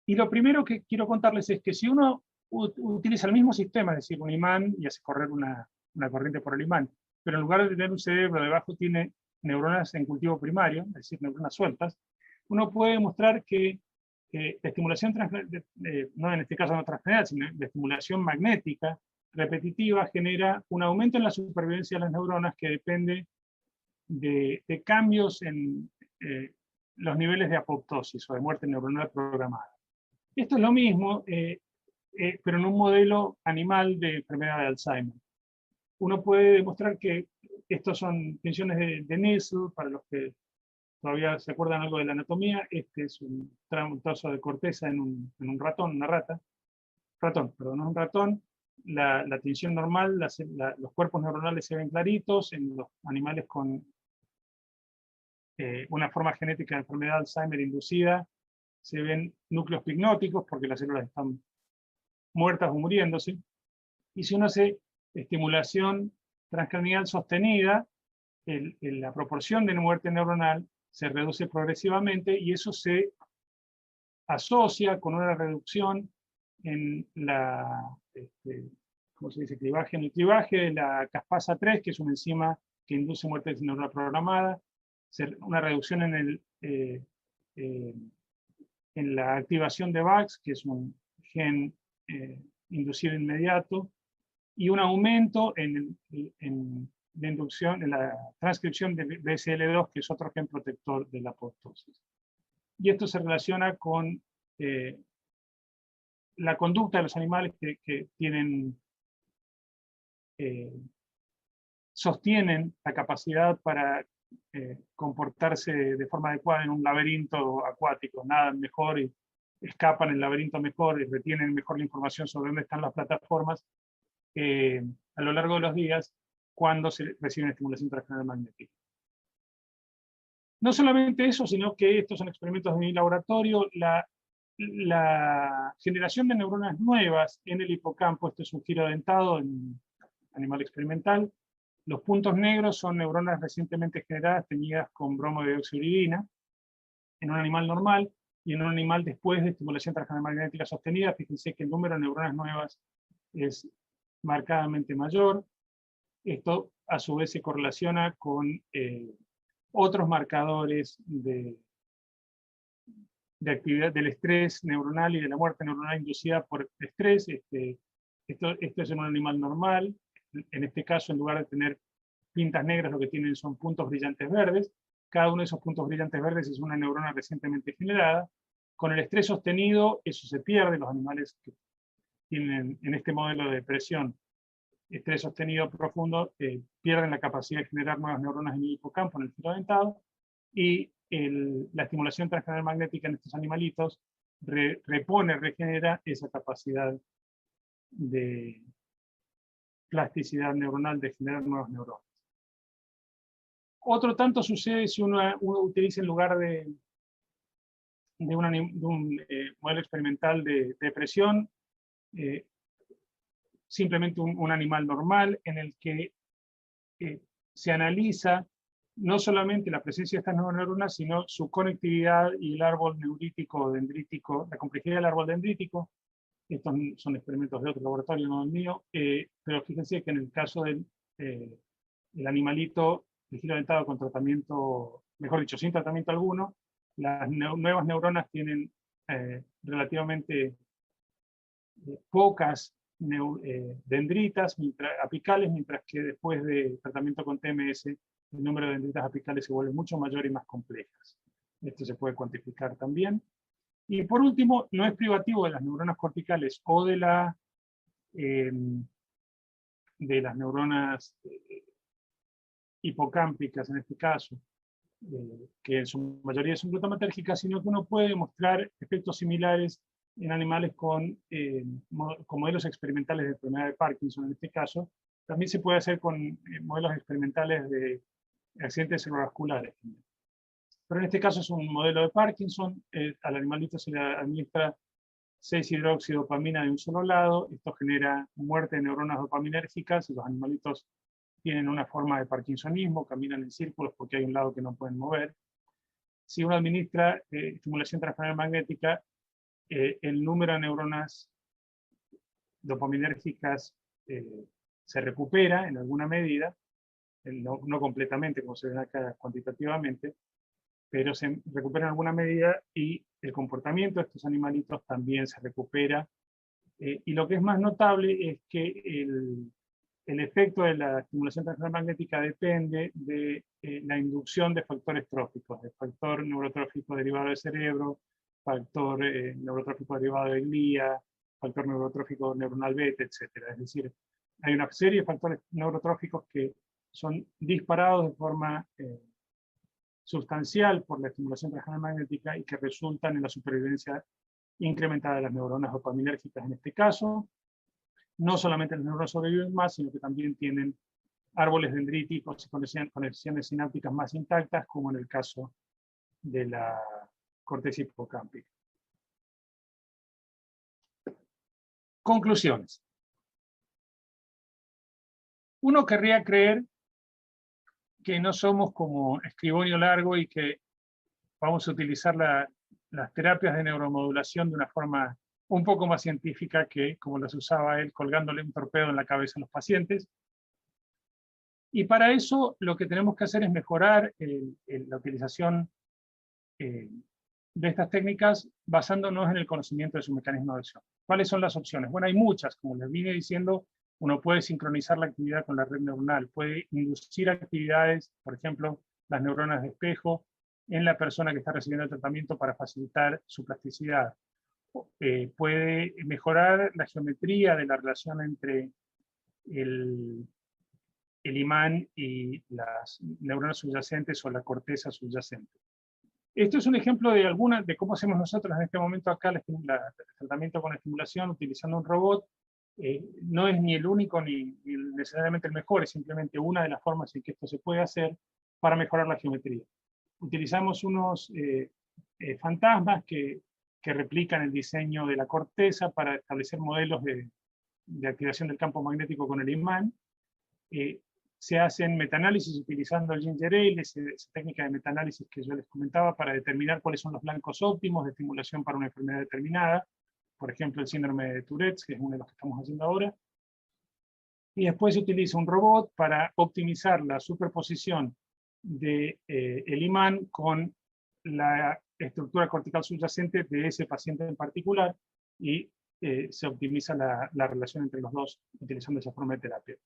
Y lo primero que quiero contarles es que si uno utiliza el mismo sistema, es decir, un imán, y hace correr una corriente por el imán, pero en lugar de tener un cerebro debajo tiene neuronas en cultivo primario, es decir, neuronas sueltas, uno puede demostrar que la estimulación, no en este caso no transcranial, sino la estimulación magnética repetitiva genera un aumento en la supervivencia de las neuronas que depende de cambios en los niveles de apoptosis o de muerte neuronal programada. Esto es lo mismo, pero en un modelo animal de enfermedad de Alzheimer. Uno puede demostrar que estos son tensiones de Nissl, para los que todavía se acuerdan algo de la anatomía. Este es un trozo de corteza en un ratón, una rata. Ratón, perdón, no es un ratón. La tensión normal, los cuerpos neuronales se ven claritos. En los animales con una forma genética de enfermedad de Alzheimer inducida, se ven núcleos pignóticos porque las células están muertas o muriéndose. Y si uno hace estimulación transcranial sostenida, la proporción de muerte neuronal se reduce progresivamente, y eso se asocia con una reducción en ¿cómo se dice? Clivaje, en el clivaje de la caspasa 3, que es una enzima que induce muerte neuronal programada, una reducción en la activación de VAX, que es un gen inducido inmediato, y un aumento en la inducción, en la transcripción de BSL2, que es otro gen protector de la apoptosis. Y esto se relaciona con la conducta de los animales que sostienen la capacidad para comportarse de forma adecuada en un laberinto acuático. Nadan mejor y escapan el laberinto mejor y retienen mejor la información sobre dónde están las plataformas a lo largo de los días cuando se reciben estimulación transcranial magnética. No solamente eso, sino que estos son experimentos de mi laboratorio. La generación de neuronas nuevas en el hipocampo, este es un giro dentado en animal experimental. Los puntos negros son neuronas recientemente generadas teñidas con bromo de dioxiuridina en un animal normal, y en un animal después de estimulación transcranial magnética sostenida. Fíjense que el número de neuronas nuevas es marcadamente mayor. Esto a su vez se correlaciona con otros marcadores de actividad del estrés neuronal y de la muerte neuronal inducida por estrés. Esto es en un animal normal. En este caso, en lugar de tener pintas negras, lo que tienen son puntos brillantes verdes. Cada uno de esos puntos brillantes verdes es una neurona recientemente generada. Con el estrés sostenido, eso se pierde. Los animales que tienen en este modelo de presión estrés sostenido profundo pierden la capacidad de generar nuevas neuronas en el hipocampo, en el filo dentado. y la estimulación transcranial magnética en estos animalitos regenera esa capacidad de plasticidad neuronal de generar nuevas neuronas. Otro tanto sucede si uno utiliza en lugar de un modelo experimental de depresión, simplemente un animal normal en el que se analiza no solamente la presencia de estas nuevas neuronas, sino su conectividad y el árbol neurítico o dendrítico, la complejidad del árbol dendrítico. Estos son experimentos de otro laboratorio, no el mío, pero fíjense que en el caso del el animalito de giro dentado con tratamiento, mejor dicho, sin tratamiento alguno, las nuevas neuronas tienen relativamente pocas dendritas apicales, mientras que después de tratamiento con TMS, el número de dendritas apicales se vuelve mucho mayor y más complejas. Esto se puede cuantificar también. Y por último, no es privativo de las neuronas corticales o de las neuronas hipocámpicas en este caso, que en su mayoría son glutamatérgicas, sino que uno puede mostrar efectos similares en animales con modelos experimentales de enfermedad de Parkinson en este caso. También se puede hacer con modelos experimentales de accidentes cerebrovasculares. Pero en este caso es un modelo de Parkinson, al animalito se le administra 6-hidroxidopamina de un solo lado, esto genera muerte de neuronas dopaminérgicas y los animalitos tienen una forma de parkinsonismo, caminan en círculos porque hay un lado que no pueden mover. Si uno administra estimulación transcranial magnética, el número de neuronas dopaminérgicas se recupera en alguna medida, no completamente como se ve acá cuantitativamente, pero se recupera en alguna medida y el comportamiento de estos animalitos también se recupera. Y lo que es más notable es que el efecto de la estimulación transcranial magnética depende de la inducción de factores tróficos, de factor neurotrófico derivado del cerebro, factor neurotrófico derivado de glía, factor neurotrófico neuronal beta, etc. Es decir, hay una serie de factores neurotróficos que son disparados de forma sustancial por la estimulación transcranial magnética y que resultan en la supervivencia incrementada de las neuronas dopaminérgicas en este caso. No solamente las neuronas sobreviven más, sino que también tienen árboles dendríticos y conexiones sinápticas más intactas, como en el caso de la corteza hipocámpica. Conclusiones. Uno querría creer que no somos como Escribonio Largo y que vamos a utilizar las terapias de neuromodulación de una forma un poco más científica que como las usaba él, colgándole un torpedo en la cabeza a los pacientes. Y para eso lo que tenemos que hacer es mejorar la utilización de estas técnicas basándonos en el conocimiento de su mecanismo de acción. ¿Cuáles son las opciones? Bueno, hay muchas, como les vine diciendo. Uno puede sincronizar la actividad con la red neuronal, puede inducir actividades, por ejemplo, las neuronas de espejo, en la persona que está recibiendo el tratamiento para facilitar su plasticidad. Puede mejorar la geometría de la relación entre el imán y las neuronas subyacentes o la corteza subyacente. Esto es un ejemplo de cómo hacemos nosotros en este momento acá el tratamiento con estimulación utilizando un robot. No es ni el único ni necesariamente el mejor, es simplemente una de las formas en que esto se puede hacer para mejorar la geometría. Utilizamos unos fantasmas que replican el diseño de la corteza para establecer modelos de activación del campo magnético con el imán. Se hacen metaanálisis utilizando el ginger ale, esa técnica de metaanálisis que yo les comentaba, para determinar cuáles son los blancos óptimos de estimulación para una enfermedad determinada. Por ejemplo, el síndrome de Tourette, que es uno de los que estamos haciendo ahora. Y después se utiliza un robot para optimizar la superposición del imán con la estructura cortical subyacente de ese paciente en particular, y se optimiza la relación entre los dos utilizando esa forma de terapia.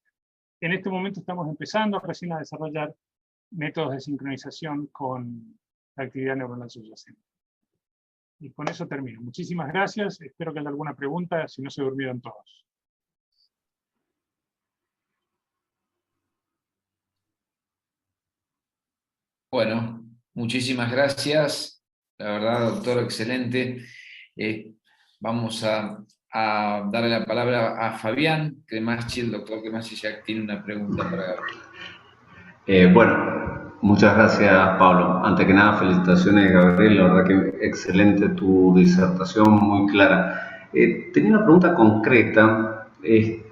En este momento estamos empezando recién a desarrollar métodos de sincronización con la actividad neuronal subyacente. Y con eso termino. Muchísimas gracias. Espero que haya alguna pregunta, si no se durmieron todos. Bueno, Muchísimas gracias. La verdad, doctor, excelente. Vamos a darle la palabra a Fabián Cremaschi. El doctor Cremaschi ya tiene una pregunta para Gabriel. Bueno, muchas gracias, Pablo. Antes que nada, felicitaciones, Gabriel. La verdad que excelente tu disertación, muy clara. Tenía una pregunta concreta. He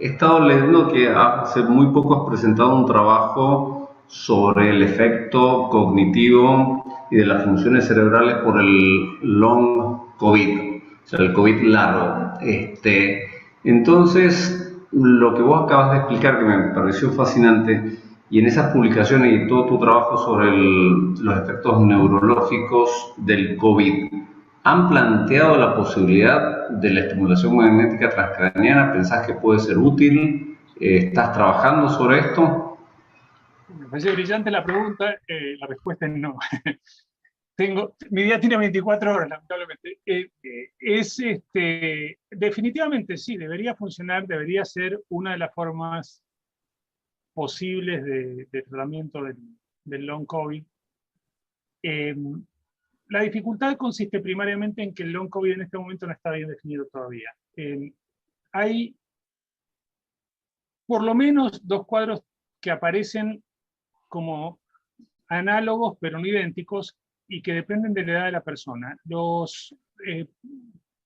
estado leyendo que hace muy poco has presentado un trabajo sobre el efecto cognitivo y de las funciones cerebrales por el long COVID, o sea, el COVID largo. Entonces, lo que vos acabas de explicar, que me pareció fascinante, y en esas publicaciones y todo tu trabajo sobre los efectos neurológicos del COVID, ¿han planteado la posibilidad de la estimulación magnética transcraniana? ¿Pensás que puede ser útil? ¿Estás trabajando sobre esto? Me parece brillante la pregunta, la respuesta es no. Mi día tiene 24 horas, lamentablemente. Definitivamente sí, debería funcionar, debería ser una de las formas posibles de tratamiento del long COVID. La dificultad consiste primariamente en que el long COVID en este momento no está bien definido todavía. Hay por lo menos dos cuadros que aparecen como análogos pero no idénticos y que dependen de la edad de la persona. Los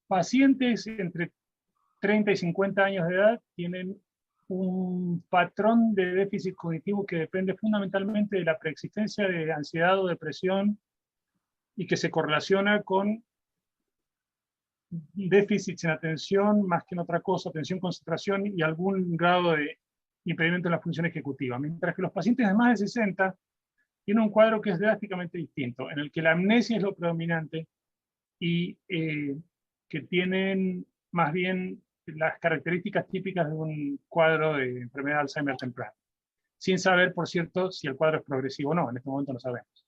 pacientes entre 30 y 50 años de edad tienen un patrón de déficit cognitivo que depende fundamentalmente de la preexistencia de ansiedad o depresión y que se correlaciona con déficits en atención, más que en otra cosa, atención, concentración y algún grado de impedimento en la función ejecutiva. Mientras que los pacientes de más de 60 tienen un cuadro que es drásticamente distinto, en el que la amnesia es lo predominante y que tienen más bien las características típicas de un cuadro de enfermedad de Alzheimer temprano. Sin saber, por cierto, si el cuadro es progresivo o no, en este momento no sabemos.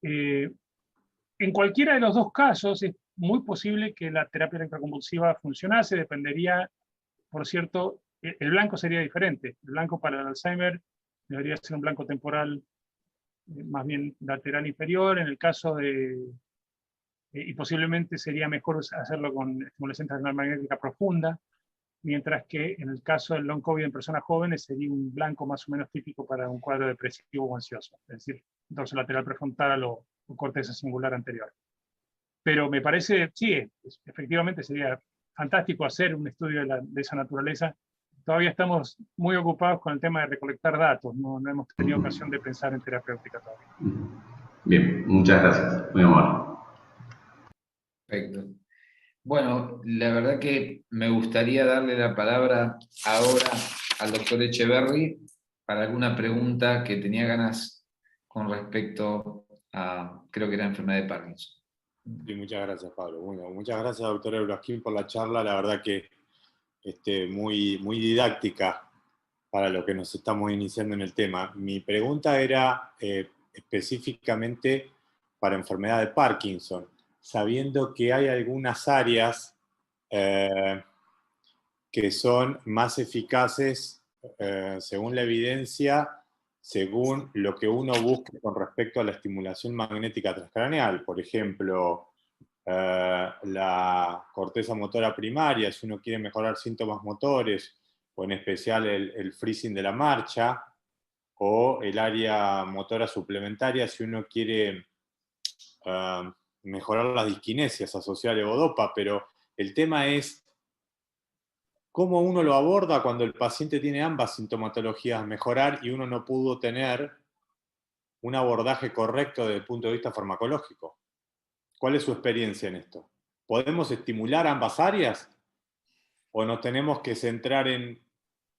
En cualquiera de los dos casos es muy posible que la terapia electroconvulsiva funcionase, dependería, por cierto, el blanco sería diferente. El blanco para el Alzheimer debería ser un blanco temporal más bien lateral inferior, en el caso de, y posiblemente sería mejor hacerlo con estimulación transcranial magnética profunda, mientras que en el caso del long COVID en personas jóvenes sería un blanco más o menos típico para un cuadro depresivo o ansioso, es decir, dorso lateral prefrontal o corteza singular anterior. Pero me parece, sí, efectivamente sería fantástico hacer un estudio de esa naturaleza. Todavía estamos muy ocupados con el tema de recolectar datos, no hemos tenido ocasión de pensar en terapéutica todavía. Bien, muchas gracias, muy amable. Perfecto. Bueno, la verdad que me gustaría darle la palabra ahora al doctor Echeverry para alguna pregunta que tenía ganas con respecto a, creo que era enfermedad de Parkinson. Sí, muchas gracias, Pablo. Bueno, muchas gracias, doctor Eurasquín, por la charla. La verdad que muy, muy didáctica para lo que nos estamos iniciando en el tema. Mi pregunta era específicamente para enfermedad de Parkinson, sabiendo que hay algunas áreas que son más eficaces según la evidencia, según lo que uno busca con respecto a la estimulación magnética transcraneal. Por ejemplo, la corteza motora primaria, si uno quiere mejorar síntomas motores, o en especial el freezing de la marcha, o el área motora suplementaria, si uno quiere mejorar las disquinesias asociadas a levodopa, pero el tema es cómo uno lo aborda cuando el paciente tiene ambas sintomatologías, mejorar y uno no pudo tener un abordaje correcto desde el punto de vista farmacológico. ¿Cuál es su experiencia en esto? ¿Podemos estimular ambas áreas? ¿O nos tenemos que centrar en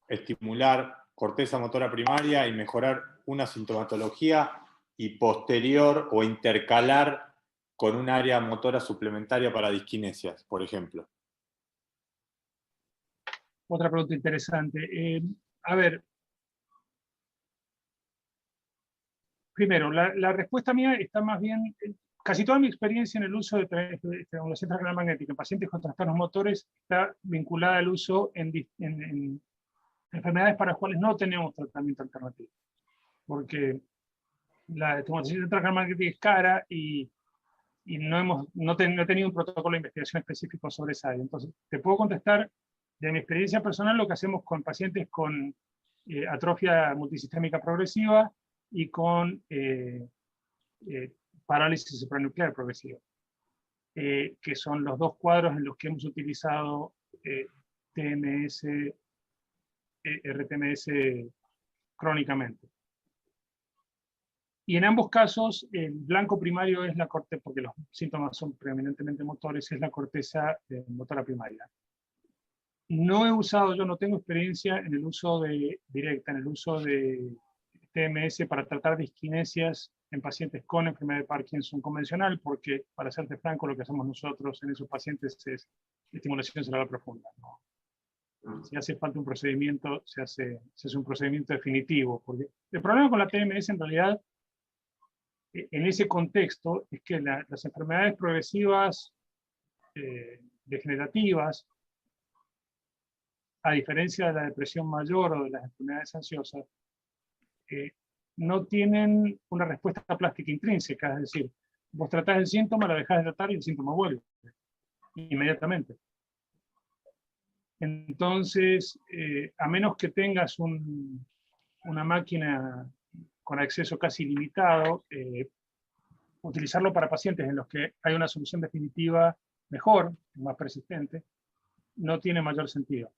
estimular corteza motora primaria y mejorar una sintomatología y posterior o intercalar con un área motora suplementaria para disquinesias, por ejemplo? Otra pregunta interesante. A ver, primero, la respuesta mía está más bien, casi toda mi experiencia en el uso de estimulación transcranial magnética en pacientes con trastornos motores está vinculada al uso en enfermedades para las cuales no tenemos tratamiento alternativo. porque la estimulación transcranial es cara y no he tenido un protocolo de investigación específico sobre esa área. Entonces, te puedo contestar de mi experiencia personal lo que hacemos con pacientes con atrofia multisistémica progresiva y con parálisis supranuclear progresiva, que son los dos cuadros en los que hemos utilizado TMS, RTMS crónicamente. Y en ambos casos, el blanco primario es la corteza, porque los síntomas son preeminentemente motores, es la corteza motora primaria. No he usado, yo no tengo experiencia en el uso directa, en el uso de TMS para tratar disquinesias en pacientes con enfermedad de Parkinson convencional, porque, para serte franco, lo que hacemos nosotros en esos pacientes es estimulación cerebral profunda, ¿no? Si hace falta un procedimiento, se hace un procedimiento definitivo, porque el problema con la TMS en realidad, en ese contexto, es que las enfermedades progresivas degenerativas, a diferencia de la depresión mayor o de las enfermedades ansiosas, no tienen una respuesta plástica intrínseca, es decir, vos tratás el síntoma, lo dejás de tratar y el síntoma vuelve inmediatamente. Entonces, a menos que tengas una máquina con acceso casi ilimitado, utilizarlo para pacientes en los que hay una solución definitiva mejor, más persistente, no tiene mayor sentido.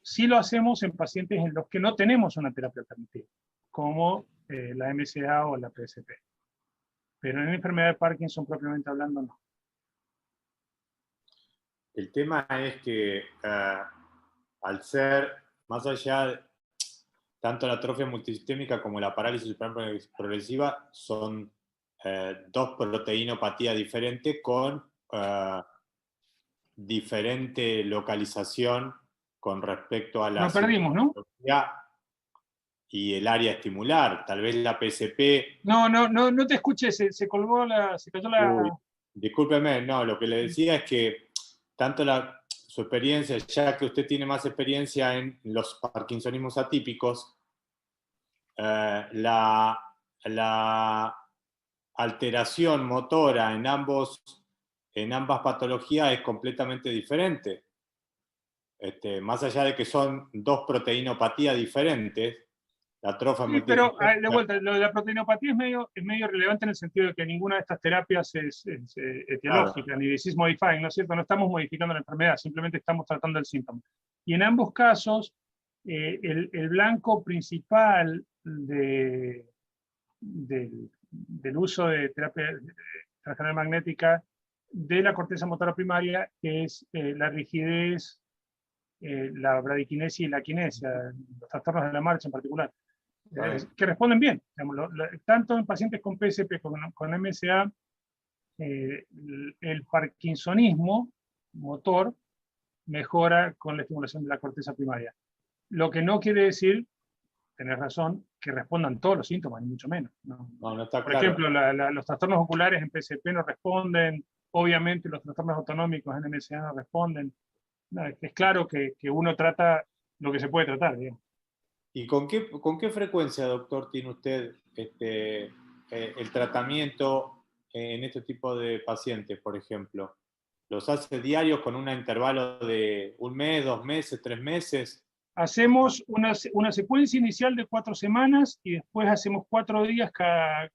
Sí lo hacemos en pacientes en los que no tenemos una terapia alternativa, como la MSA o la PSP. Pero en enfermedad de Parkinson, propiamente hablando, no. El tema es que al ser, más allá de tanto la atrofia multisistémica como la parálisis progresiva, son dos proteinopatías diferentes con diferente localización con respecto a la Lo perdimos, ¿no? Y el área estimular. Tal vez la PSP... No te escuché, se colgó se cayó la... Uy, discúlpeme, no, lo que le decía es que tanto su experiencia, ya que usted tiene más experiencia en los parkinsonismos atípicos, la alteración motora en ambas patologías es completamente diferente. Más allá de que son dos proteinopatías diferentes, la atrofia Sí, pero de vuelta, lo de la proteinopatía es medio relevante en el sentido de que ninguna de estas terapias es etiológica, claro, ni disease modifying, ¿no es cierto? No estamos modificando la enfermedad, simplemente estamos tratando el síntoma. Y en ambos casos, el blanco principal del uso de terapia transcranial magnética de la corteza motora primaria es la rigidez, la bradiquinesia y la quinesia, los trastornos de la marcha en particular. Que responden bien, digamos, tanto en pacientes con PSP como con MSA, el parkinsonismo motor mejora con la estimulación de la corteza primaria. Lo que no quiere decir, tenés razón, que respondan todos los síntomas, ni mucho menos. No está Por claro. ejemplo, los trastornos oculares en PSP no responden, obviamente los trastornos autonómicos en MSA no responden. No, es claro que uno trata lo que se puede tratar, digamos. ¿Y con qué frecuencia, doctor, tiene usted el tratamiento en este tipo de pacientes, por ejemplo? ¿Los hace diarios con un intervalo de 1 mes, 2 meses, 3 meses? Hacemos una secuencia inicial de 4 semanas y después hacemos 4 días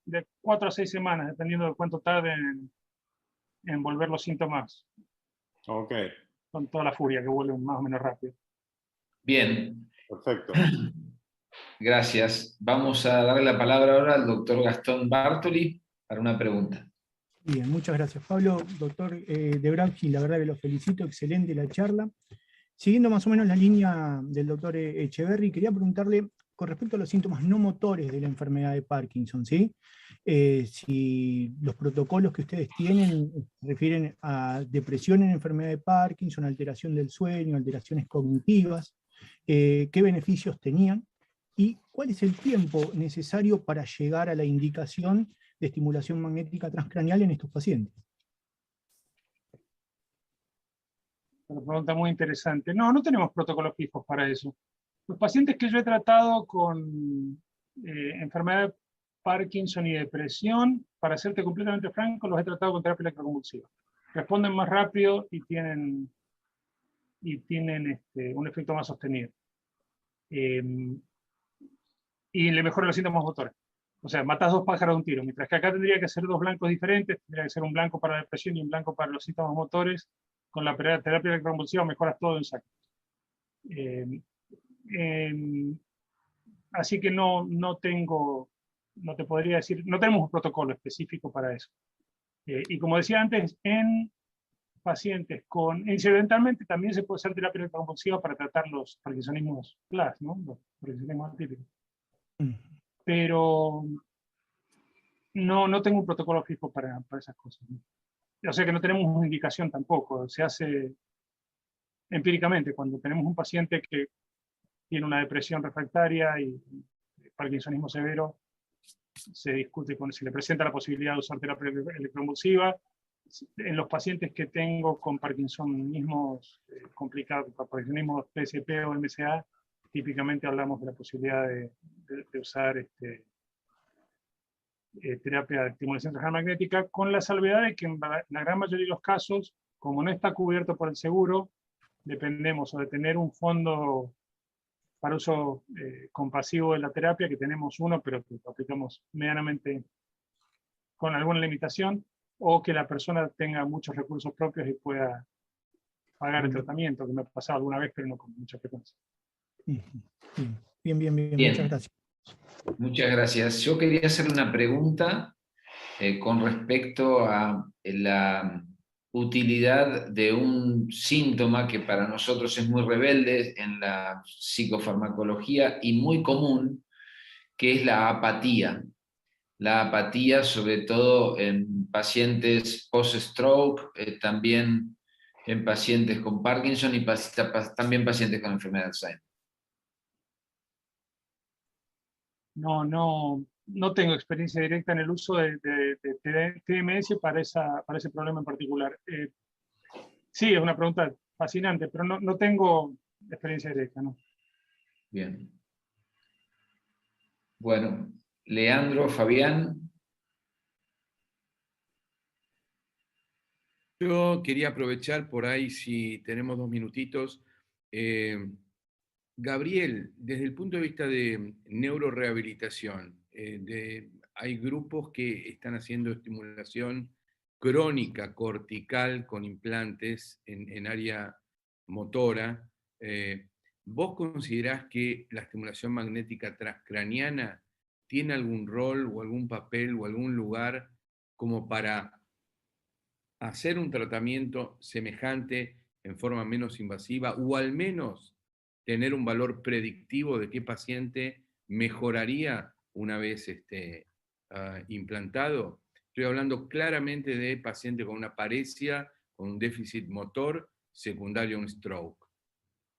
de 4 a 6 semanas, dependiendo de cuánto tarden en volver los síntomas. Ok. Con toda la furia, que vuelven más o menos rápido. Bien. Perfecto. Gracias. Vamos a darle la palabra ahora al doctor Gastón Bartoli para una pregunta. Bien, muchas gracias, Pablo. Doctor De Brauchi, la verdad que lo felicito, excelente la charla. Siguiendo más o menos la línea del doctor Echeverry, quería preguntarle con respecto a los síntomas no motores de la enfermedad de Parkinson, ¿sí? Si los protocolos que ustedes tienen se refieren a depresión en enfermedad de Parkinson, alteración del sueño, alteraciones cognitivas, qué beneficios tenían y cuál es el tiempo necesario para llegar a la indicación de estimulación magnética transcranial en estos pacientes. Una pregunta muy interesante. No tenemos protocolos fijos para eso. Los pacientes que yo he tratado con enfermedad de Parkinson y depresión, para serte completamente franco, los he tratado con terapia electroconvulsiva. Responden más rápido y tienen un efecto más sostenido. Y le mejoran los síntomas motores. O sea, matas dos pájaros de un tiro. Mientras que acá tendría que ser dos blancos diferentes, tendría que ser un blanco para la depresión y un blanco para los síntomas motores. Con la terapia electroconvulsiva mejoras todo en saco. Así que no te podría decir, no tenemos un protocolo específico para eso. Y como decía antes, en pacientes incidentalmente también se puede hacer terapia electroconvulsiva para tratar los parkinsonismos plus, ¿no? Los parkinsonismos atípicos. Pero no tengo un protocolo fijo para esas cosas, ¿no? O sea que no tenemos una indicación tampoco. Se hace empíricamente cuando tenemos un paciente que tiene una depresión refractaria y parkinsonismo severo, se discute si le presenta la posibilidad de usar terapia electroconvulsiva. En los pacientes que tengo con parkinsonismos complicados, parkinsonismos PSP o MCA, típicamente hablamos de la posibilidad de usar terapia de estimulación central magnética, con la salvedad de que en la gran mayoría de los casos, como no está cubierto por el seguro, dependemos o de tener un fondo para uso compasivo de la terapia, que tenemos uno, pero que lo aplicamos medianamente con alguna limitación, o que la persona tenga muchos recursos propios y pueda pagar el tratamiento, que me ha pasado alguna vez, pero no con mucha frecuencia. Bien. Muchas gracias. Muchas gracias. Yo quería hacer una pregunta con respecto a la utilidad de un síntoma que para nosotros es muy rebelde en la psicofarmacología y muy común, que es la apatía. La apatía, sobre todo en pacientes post-stroke, también en pacientes con Parkinson y también pacientes con enfermedad de Alzheimer. No tengo experiencia directa en el uso de TMS para ese problema en particular. Sí, es una pregunta fascinante, pero no tengo experiencia directa, ¿no? Bien. Bueno, Leandro, Fabián. Yo quería aprovechar por ahí, si tenemos 2 minutitos. Gabriel, desde el punto de vista de neurorehabilitación, hay grupos que están haciendo estimulación crónica cortical con implantes en área motora. ¿Vos considerás que la estimulación magnética transcraniana tiene algún rol o algún papel o algún lugar como para hacer un tratamiento semejante en forma menos invasiva, o al menos tener un valor predictivo de qué paciente mejoraría una vez implantado? Estoy hablando claramente de pacientes con una paresia, con un déficit motor secundario a un stroke.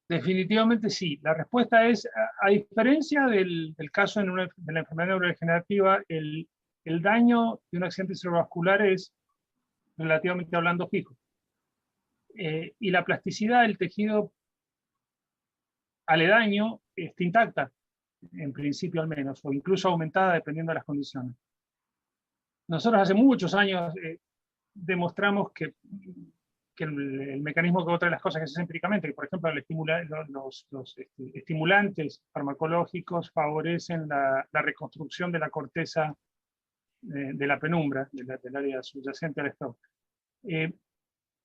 Definitivamente sí. La respuesta es, a diferencia del caso de la enfermedad neurodegenerativa, el daño de un accidente cerebrovascular es, relativamente hablando, fijo. Y la plasticidad del tejido aledaño está intacta, en principio al menos, o incluso aumentada dependiendo de las condiciones. Nosotros hace muchos años demostramos que el mecanismo que otra de las cosas que se hace empíricamente, que por ejemplo los estimulantes farmacológicos favorecen la reconstrucción de la corteza de la penumbra, del área subyacente al stroke.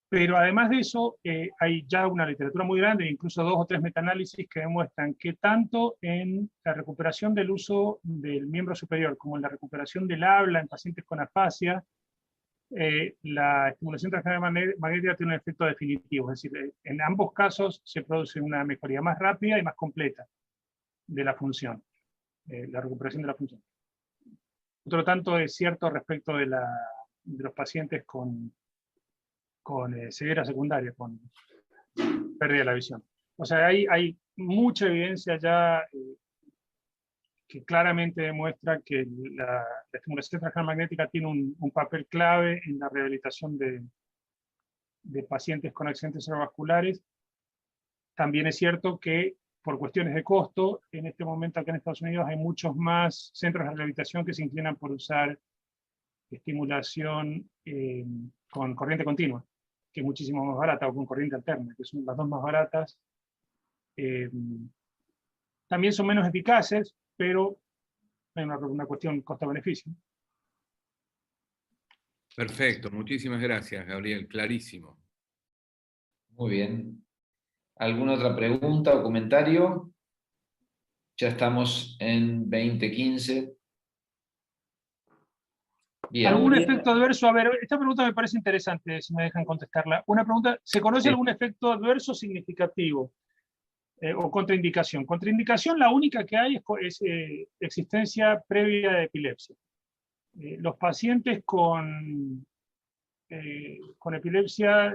Pero además de eso, hay ya una literatura muy grande, incluso 2 o 3 metaanálisis que demuestran que tanto en la recuperación del uso del miembro superior como en la recuperación del habla en pacientes con afasia, la estimulación transcraniana magnética tiene un efecto definitivo. Es decir, en ambos casos se produce una mejoría más rápida y más completa de la función, la recuperación de la función. Otro tanto es cierto respecto de los pacientes con ceguera secundaria, con pérdida de la visión. O sea, hay mucha evidencia ya que claramente demuestra que la estimulación transcraniana magnética tiene un papel clave en la rehabilitación de pacientes con accidentes cerebrovasculares. También es cierto que por cuestiones de costo. En este momento acá en Estados Unidos hay muchos más centros de rehabilitación que se inclinan por usar estimulación con corriente continua, que es muchísimo más barata, o con corriente alterna, que son las dos más baratas. También son menos eficaces, pero hay una cuestión costo-beneficio. Perfecto, muchísimas gracias, Gabriel, clarísimo. Muy bien. ¿Alguna otra pregunta o comentario? Ya estamos en 20:15. Bien. ¿Algún efecto adverso? A ver, esta pregunta me parece interesante, si me dejan contestarla. Una pregunta, ¿se conoce algún efecto adverso significativo o contraindicación? Contraindicación, la única que hay es existencia previa de epilepsia. Los pacientes con epilepsia,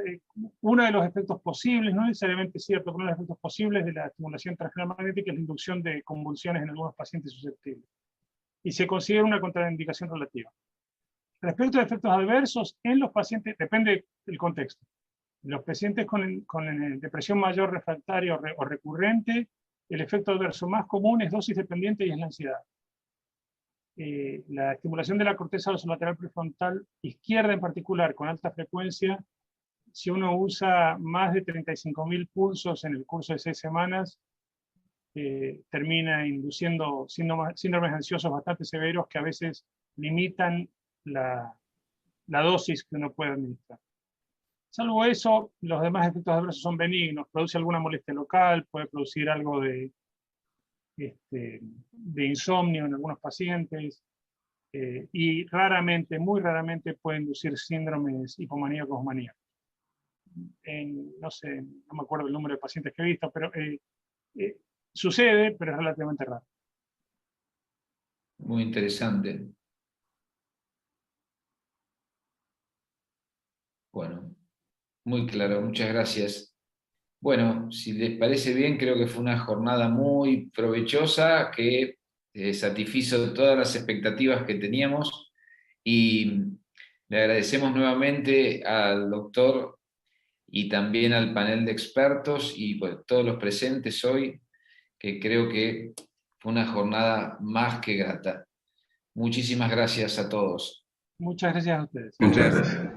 uno de los efectos posibles, no necesariamente cierto, pero uno de los efectos posibles de la estimulación transcranial magnética es la inducción de convulsiones en algunos pacientes susceptibles. Y se considera una contraindicación relativa. Respecto a efectos adversos, en los pacientes, depende del contexto. En los pacientes con depresión mayor refractaria o recurrente, el efecto adverso más común es dosis dependiente y es la ansiedad. La estimulación de la corteza dorsolateral prefrontal izquierda en particular, con alta frecuencia, si uno usa más de 35.000 pulsos en el curso de 6 semanas, termina induciendo síndromes ansiosos bastante severos que a veces limitan la dosis que uno puede administrar. Salvo eso, los demás efectos adversos son benignos. Produce alguna molestia local, puede producir algo de insomnio en algunos pacientes, y raramente, muy raramente, puede inducir síndromes hipomaníacos o maníacos. No sé, no me acuerdo el número de pacientes que he visto, pero sucede, pero es relativamente raro. Muy interesante. Bueno, muy claro, muchas gracias. Bueno, si les parece bien, creo que fue una jornada muy provechosa que satisfizo todas las expectativas que teníamos, y le agradecemos nuevamente al doctor y también al panel de expertos y todos los presentes hoy, que creo que fue una jornada más que grata. Muchísimas gracias a todos. Muchas gracias a ustedes. Muchas gracias.